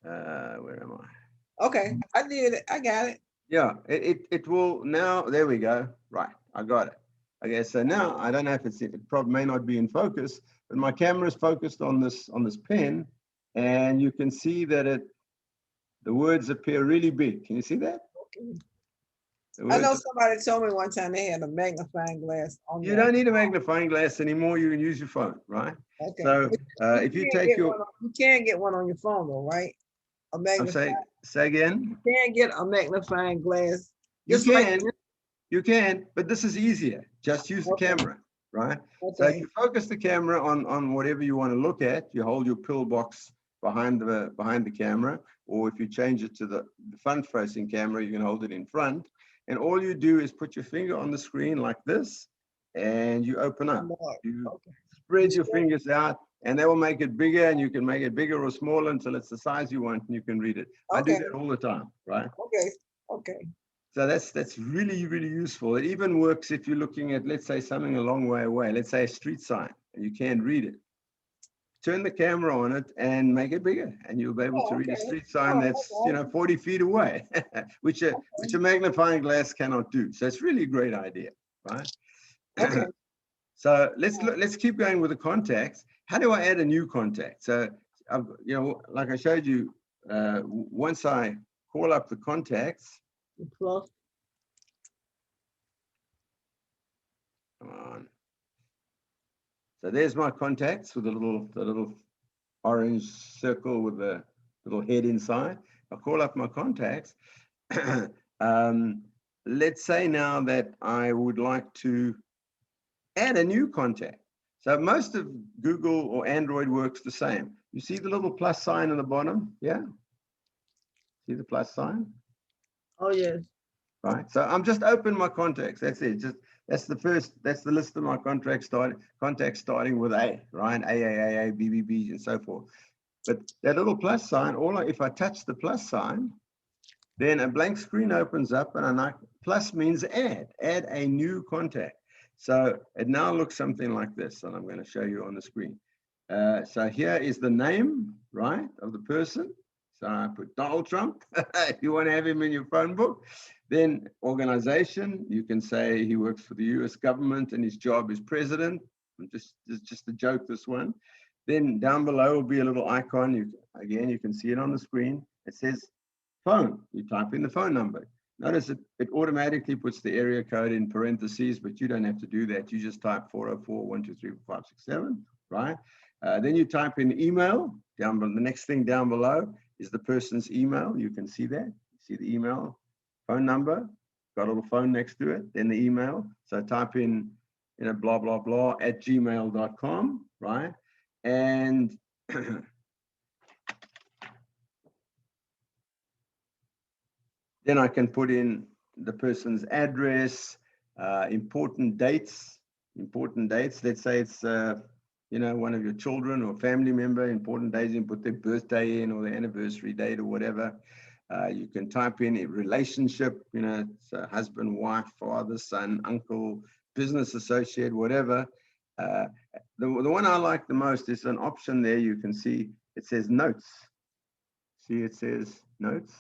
Speaker 1: where am I?
Speaker 2: Okay, I did it. I got it.
Speaker 1: Yeah, it will now. There we go. Right, I got it. Okay, so now I don't know if it probably may not be in focus, but my camera is focused on this pen, and you can see that the words appear really big. Can you see that?
Speaker 2: Okay. I know somebody told me one time they had a magnifying glass on.
Speaker 1: You don't need a magnifying glass anymore. You can use your phone, right?
Speaker 2: Okay.
Speaker 1: So if you take your,
Speaker 2: you can't get one on your phone though, right? A magnifying.
Speaker 1: Say again.
Speaker 2: You can't get a magnifying glass.
Speaker 1: You can, but this is easier. Just use the camera, right? Okay. So if you focus the camera on whatever you want to look at, you hold your pill box behind the camera, or if you change it to the front-facing camera, you can hold it in front. And all you do is put your finger on the screen like this, and you open up. You spread your fingers out, and they will make it bigger, and you can make it bigger or smaller until it's the size you want, and you can read it. I do that all the time, right?
Speaker 2: Okay.
Speaker 1: So that's really, really useful. It even works if you're looking at, let's say, something a long way away. Let's say a street sign, and you can't read it. Turn the camera on it and make it bigger, and you'll be able to read a street sign that's 40 feet away, which a magnifying glass cannot do. So it's really a great idea, right? Okay. So let's keep going with the contacts. How do I add a new contact? So like I showed you, once I call up the contacts. Come on. So there's my contacts with the little orange circle with the little head inside. I'll call up my contacts. Let's say now that I would like to add a new contact. So most of Google or Android works the same. You see the little plus sign in the bottom? Yeah? See the plus sign?
Speaker 2: Oh, yes.
Speaker 1: Right. So I'm just open my contacts. That's it. That's the list of my contacts starting with A, right? A, B, B, and so forth. But that little plus sign, if I touch the plus sign, then a blank screen opens up, and plus means add a new contact. So it now looks something like this, and I'm going to show you on the screen. So here is the name, right, of the person. So I put Donald Trump, if you want to have him in your phone book. Then organization, you can say he works for the US government and his job is president. It's just a joke, this one. Then down below will be a little icon. You can see it on the screen. It says phone. You type in the phone number. Notice it automatically puts the area code in parentheses, but you don't have to do that. You just type 404-123-4567, right? Then you type in email. The next thing down below is the person's email. You can see that. You see the email, phone number, got a little phone next to it, then the email. So type in, blah, blah, blah @gmail.com, right? And then I can put in the person's address, important dates. Let's say it's, one of your children or family member, important dates, you can put their birthday in or their anniversary date or whatever. You can type in a relationship, it's a husband, wife, father, son, uncle, business associate, whatever. The one I like the most is an option there. You can see it says notes. See, it says notes.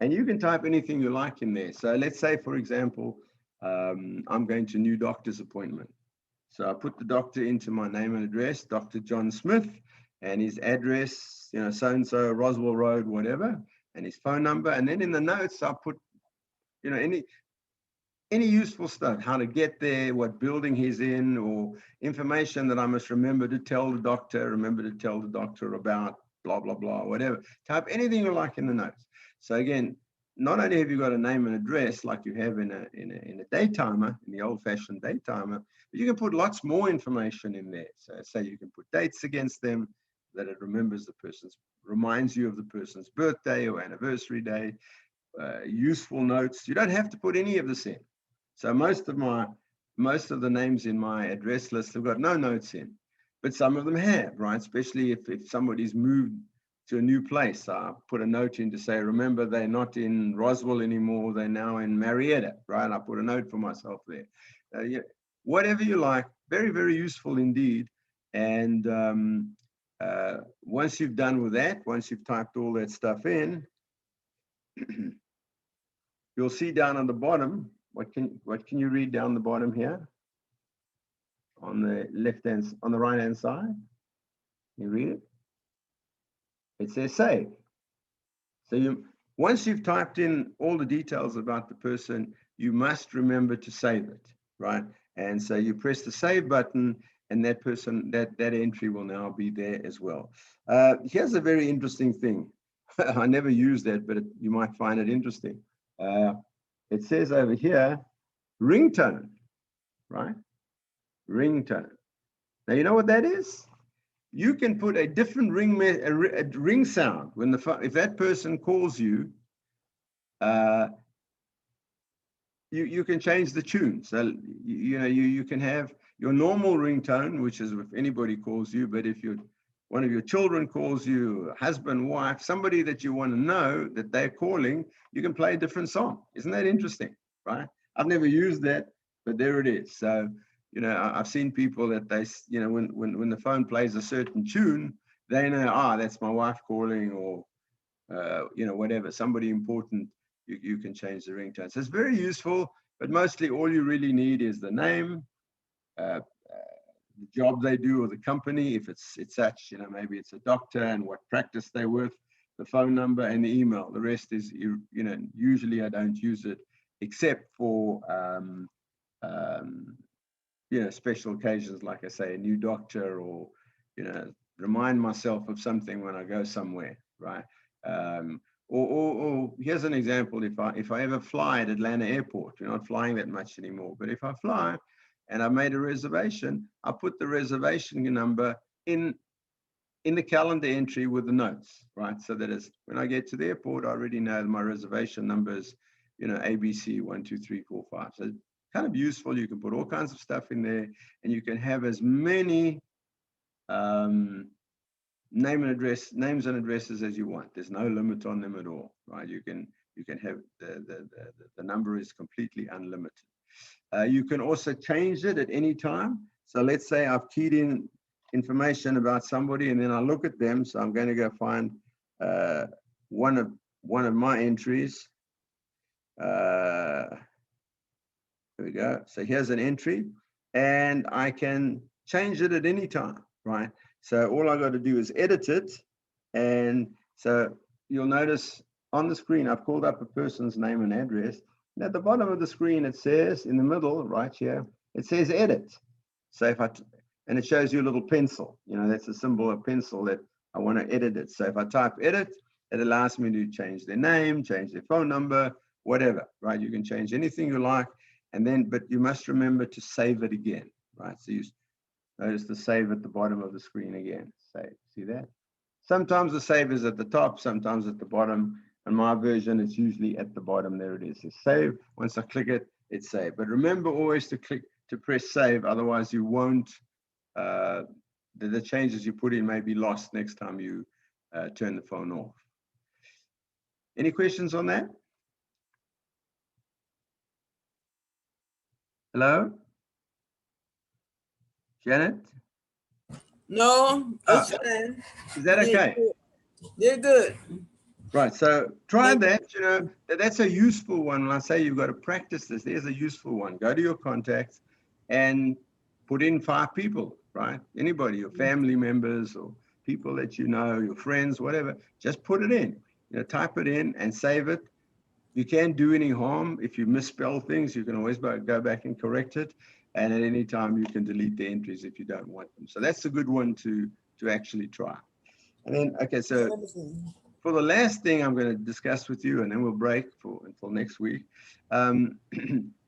Speaker 1: And you can type anything you like in there. So let's say, for example, I'm going to a new doctor's appointment. So I put the doctor into my name and address, Dr. John Smith, and his address, you know, so-and-so, Roswell Road, whatever, and his phone number. And then in the notes, I put, you know, any useful stuff, how to get there, what building he's in, or information that I must remember to tell the doctor, about, blah, blah, blah, whatever. Type anything you like in the notes. So again, not only have you got a name and address like you have in a daytimer, in the old-fashioned daytimer, but you can put lots more information in there. So say you can put dates against them, that it reminds you of the person's birthday or anniversary day, useful notes. You don't have to put any of this in. So most of the names in my address list have got no notes in, but some of them have, right? Especially if somebody's moved to a new place. I put a note in to say, remember, they're not in Roswell anymore, they're now in Marietta, right? I put a note for myself there. Yeah, whatever you like, very, very useful indeed. And once you've done with that, once you've typed all that stuff in, you'll see down on the bottom, what can you read down the bottom here? On the right hand side, you read it. It says save. So once you've typed in all the details about the person, you must remember to save it, right? And so you press the save button, and that entry will now be there as well. Here's a very interesting thing. I never use that, but you might find it interesting. It says over here, ringtone, right? Ringtone. Now, you know what that is? You can put a different ring sound when if that person calls you. You can change the tune. So you can have your normal ringtone, which is if anybody calls you. But if one of your children calls you, husband, wife, somebody that you want to know that they're calling, you can play a different song. Isn't that interesting, right? I've never used that, but there it is. So, I've seen people that when the phone plays a certain tune, they know, that's my wife calling, or, whatever, somebody important, you can change the ringtone. So it's very useful, but mostly all you really need is the name, the job they do, or the company, if it's such, maybe it's a doctor and what practice they're with, the phone number and the email. The rest is, usually I don't use it except for, special occasions, like I say, a new doctor, or, remind myself of something when I go somewhere, right? Or here's an example. If I ever fly at Atlanta Airport, we're not flying that much anymore, but if I fly and I made a reservation, I put the reservation number in the calendar entry with the notes, right? So that is, when I get to the airport, I already know my reservation numbers, ABC 1, 2, 3, 4, 5. So kind of useful. You can put all kinds of stuff in there, and you can have as many names and addresses as you want. There's no limit on them at all, right? You can have the number is completely unlimited. You can also change it at any time. So let's say I've keyed in information about somebody, and then I look at them. So I'm going to go find one of my entries. There we go. So here's an entry, and I can change it at any time, right? So all I got to do is edit it. And so you'll notice on the screen, I've called up a person's name and address. And at the bottom of the screen, it says, in the middle, right here, it says edit. So and it shows you a little pencil. That's a symbol of pencil that I want to edit it. So if I type edit, it allows me to change their name, change their phone number, whatever, right? You can change anything you like. But you must remember to save it again, right? So you notice the save at the bottom of the screen again. Save, see that? Sometimes the save is at the top, sometimes at the bottom. In my version, it's usually at the bottom. There it is. It's save. Once I click it, it's saved. But remember always to press save. Otherwise, you won't. The changes you put in may be lost next time you turn the phone off. Any questions on that? Hello? Janet?
Speaker 2: No, it's fine.
Speaker 1: Is that okay?
Speaker 2: They're good.
Speaker 1: Right, so try that, you know, that's a useful one. When I say you've got to practice this, there's a useful one. Go to your contacts and put in 5 people, right? Anybody, your family members or people that you know, your friends, whatever, just put it in, you know, type it in and save it. You can't do any harm. If you misspell things, you can always go back and correct it. And at any time you can delete the entries if you don't want them. So that's a good one to actually try. And then, okay, so for the last thing I'm going to discuss with you, and then we'll break until next week.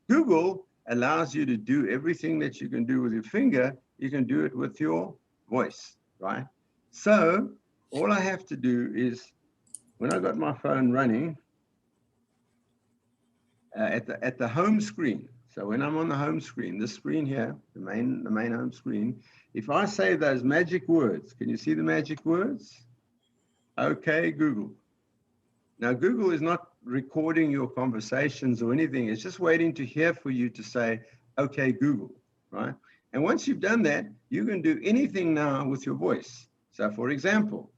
Speaker 1: Google allows you to do everything that you can do with your finger. You can do it with your voice, right? So all I have to do is, when I got my phone running, at the home screen. So when I'm on the home screen, this screen here, the main home screen, if I say those magic words, can you see the magic words? Okay, Google. Now, Google is not recording your conversations or anything. It's just waiting to hear for you to say, okay, Google, right? And once you've done that, you can do anything now with your voice. So for example,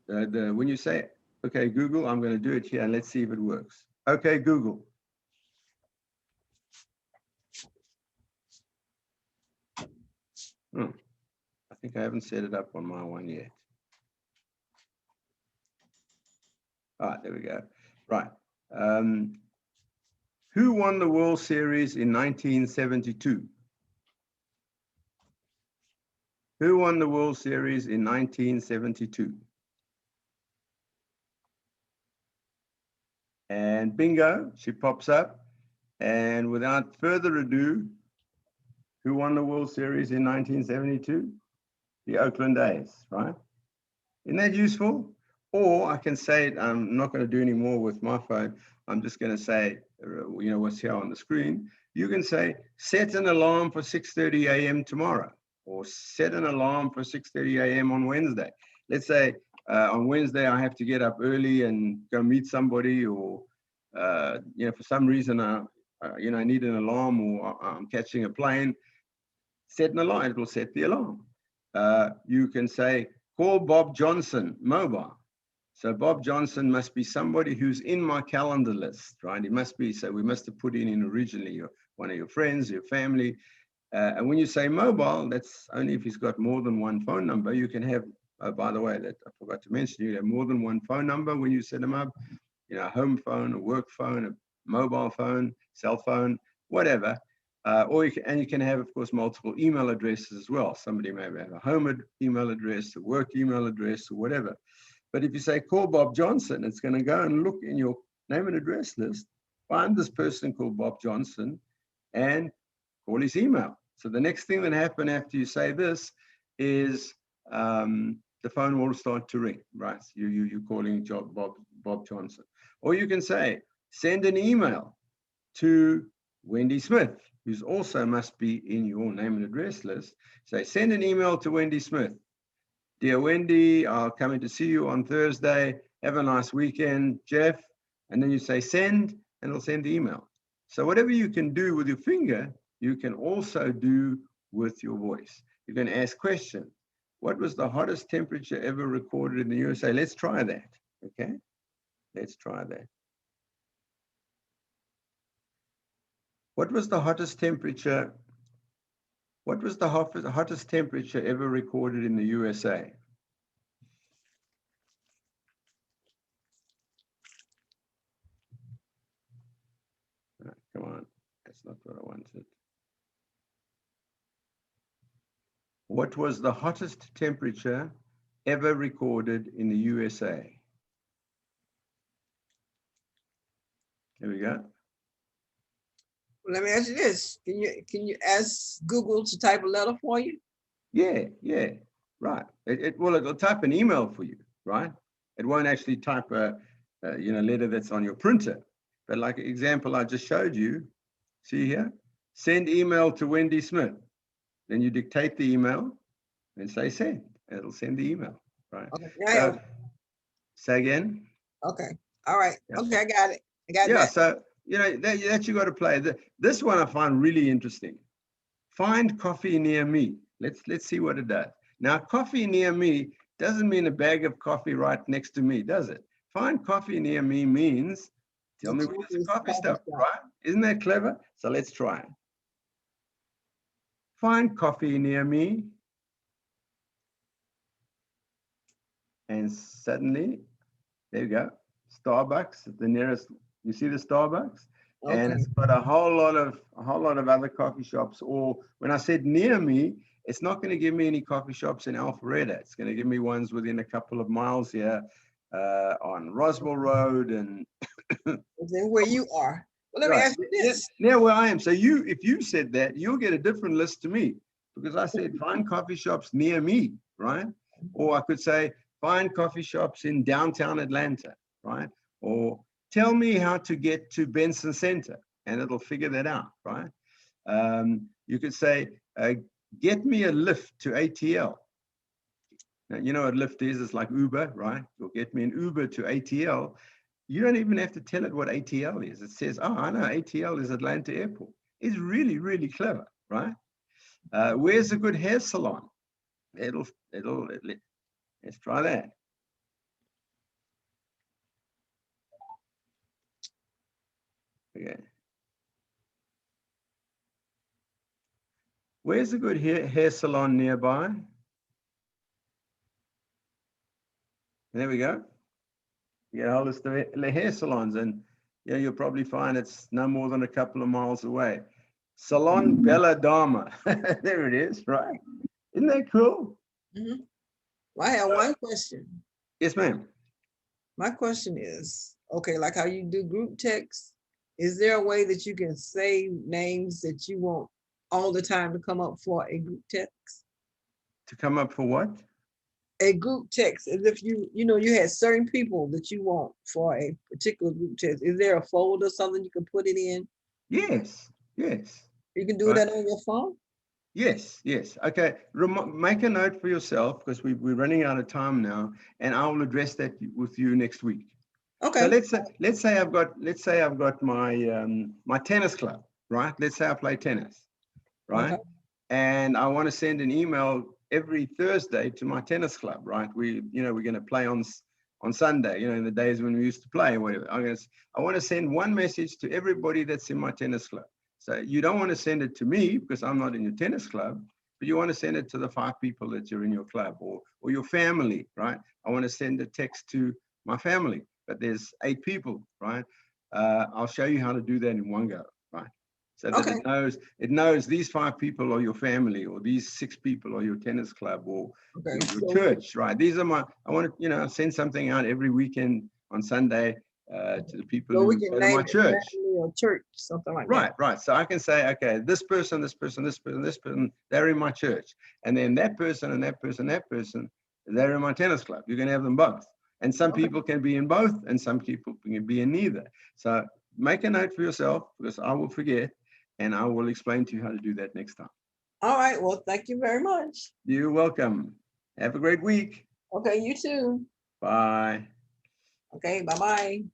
Speaker 1: when you say, okay, Google, I'm going to do it here and let's see if it works. Okay, Google. I think I haven't set it up on my one yet. All right, there we go. Right. Who won the World Series in 1972? Who won the World Series in 1972? And bingo, she pops up. And without further ado, who won the World Series in 1972? The Oakland A's, right? Isn't that useful? Or I can say it, I'm not going to do any more with my phone. I'm just going to say, you know, what's here on the screen. You can say, set an alarm for 6:30 a.m. tomorrow, or set an alarm for 6:30 a.m. on Wednesday. Let's say on Wednesday, I have to get up early and go meet somebody, or, you know, for some reason, you know, I need an alarm, or I'm catching a plane. Set an alarm, it will set the alarm. You can say, call Bob Johnson mobile. So Bob Johnson must be somebody who's in my calendar list, right? It must be, so we must have put it in originally, one of your friends, your family. And when you say mobile, that's only if he's got more than one phone number. You can have, by the way, that I forgot to mention, you have more than one phone number when you set them up, you know, a home phone, a work phone, a mobile phone, cell phone, whatever. Or you can have, of course, multiple email addresses as well. Somebody may have a home email address, a work email address, or whatever. But if you say, call Bob Johnson, it's going to go and look in your name and address list, find this person called Bob Johnson, and call his email. So the next thing that happens after you say this is the phone will start to ring, right? You're calling Bob Johnson. Or you can say, send an email to Wendy Smith, who's also must be in your name and address list. Say, send an email to Wendy Smith. Dear Wendy, I'll come in to see you on Thursday. Have a nice weekend, Jeff. And then you say send, and it'll send the email. So whatever you can do with your finger, you can also do with your voice. You can ask questions. What was the hottest temperature ever recorded in the USA? Let's try that, okay? Let's try that. What was the hottest temperature? What was the hottest temperature ever recorded in the USA? Come on, that's not what I wanted. What was the hottest temperature ever recorded in the USA? There we go.
Speaker 2: Let me ask you this. Can you ask Google to type a letter for you?
Speaker 1: Yeah, right. It'll type an email for you, right? It won't actually type a letter that's on your printer. But like example I just showed you, see here, send email to Wendy Smith. Then you dictate the email and say send. It'll send the email, right?
Speaker 2: Okay.
Speaker 1: So, say again.
Speaker 2: Okay. All right.
Speaker 1: Yeah.
Speaker 2: Okay, I got it. I got
Speaker 1: yeah,
Speaker 2: that.
Speaker 1: So that you got to play. This one I find really interesting. Find coffee near me. Let's see what it does. Now, coffee near me Doesn't mean a bag of coffee right next to me, does it? Find coffee near me means tell
Speaker 2: The
Speaker 1: me where there's a
Speaker 2: closest
Speaker 1: coffee
Speaker 2: coffee
Speaker 1: stop,
Speaker 2: shop.
Speaker 1: right? Isn't that clever? So let's try it. Find coffee near me. And suddenly, there you go. Starbucks, the nearest, you see the Starbucks? And
Speaker 2: Okay.
Speaker 1: it's got a whole lot of other coffee shops. Or when I said near me, it's not going to give me any coffee shops in Alpharetta. It's going to give me ones within a couple of miles here on Roswell Road and
Speaker 2: Then where you are. Well, let me
Speaker 1: right
Speaker 2: ask you this.
Speaker 1: near where I am. So if you said that, you'll get a different list to me because I said find coffee shops near me, right? Or I could say find coffee shops in downtown Atlanta, right? Or tell me how to get to Benson Center, and it'll figure that out, right? You could say, get me a lift to ATL. Now, you know what Lyft is? It's like Uber, right? You'll get me an Uber to ATL. You don't even have to tell it what ATL is. It says, oh, I know ATL is Atlanta Airport. It's really, really clever, right? Where's a good hair salon? Let's try that. Okay. Where's a good hair salon nearby? There we go. You get a whole list of hair salons, and yeah, you'll probably find it's no more than a couple of miles away. Salon Bella Dama. There it is, right? Isn't that cool?
Speaker 2: Mhm. Well, I have one question.
Speaker 1: Yes, ma'am.
Speaker 2: My question is, okay, like how you do group text, is there a way that you can save names that you want all the time to come up for a group text?
Speaker 1: To come up for what?
Speaker 2: A group text, as if you had certain people that you want for a particular group text. Is there a folder, something you can put it in?
Speaker 1: Yes, yes.
Speaker 2: You can do
Speaker 1: Right.
Speaker 2: that on your phone?
Speaker 1: Yes, yes. Okay. Make a note for yourself because we're running out of time now, and I will address that with you next week. So
Speaker 2: Okay.
Speaker 1: let's say I've got my my tennis club, right? Let's say I play tennis, right?
Speaker 2: Okay.
Speaker 1: And I want to send an email every Thursday to my tennis club, right? We're going to play on Sunday, in the days when we used to play, whatever. I want to send one message to everybody that's in my tennis club. So you don't want to send it to me because I'm not in your tennis club, but you want to send it to the 5 people that you're in your club or your family, right? I want to send a text to my family, but there's 8 people, right? I'll show you how to do that in one go, right? So that
Speaker 2: Okay.
Speaker 1: it knows these 5 people are your family, or these 6 people are your tennis club, or
Speaker 2: Okay.
Speaker 1: your
Speaker 2: So,
Speaker 1: church, right? These are I want to, send something out every weekend on Sunday to the people
Speaker 2: so we
Speaker 1: who
Speaker 2: can
Speaker 1: go to
Speaker 2: name
Speaker 1: my
Speaker 2: it
Speaker 1: church.
Speaker 2: family or church, something like that.
Speaker 1: Right, right. So I can say, okay, this person, this person, this person, this person, they're in my church. And then that person and that person, they're in my tennis club. You can have them both. And some
Speaker 2: Okay.
Speaker 1: people can be in both and some people can be in neither. So make a note for yourself because I will forget and I will explain to you how to do that next time.
Speaker 2: All right. Well, thank you very much.
Speaker 1: You're welcome. Have a great week.
Speaker 2: Okay, you too.
Speaker 1: Bye.
Speaker 2: Okay, bye-bye.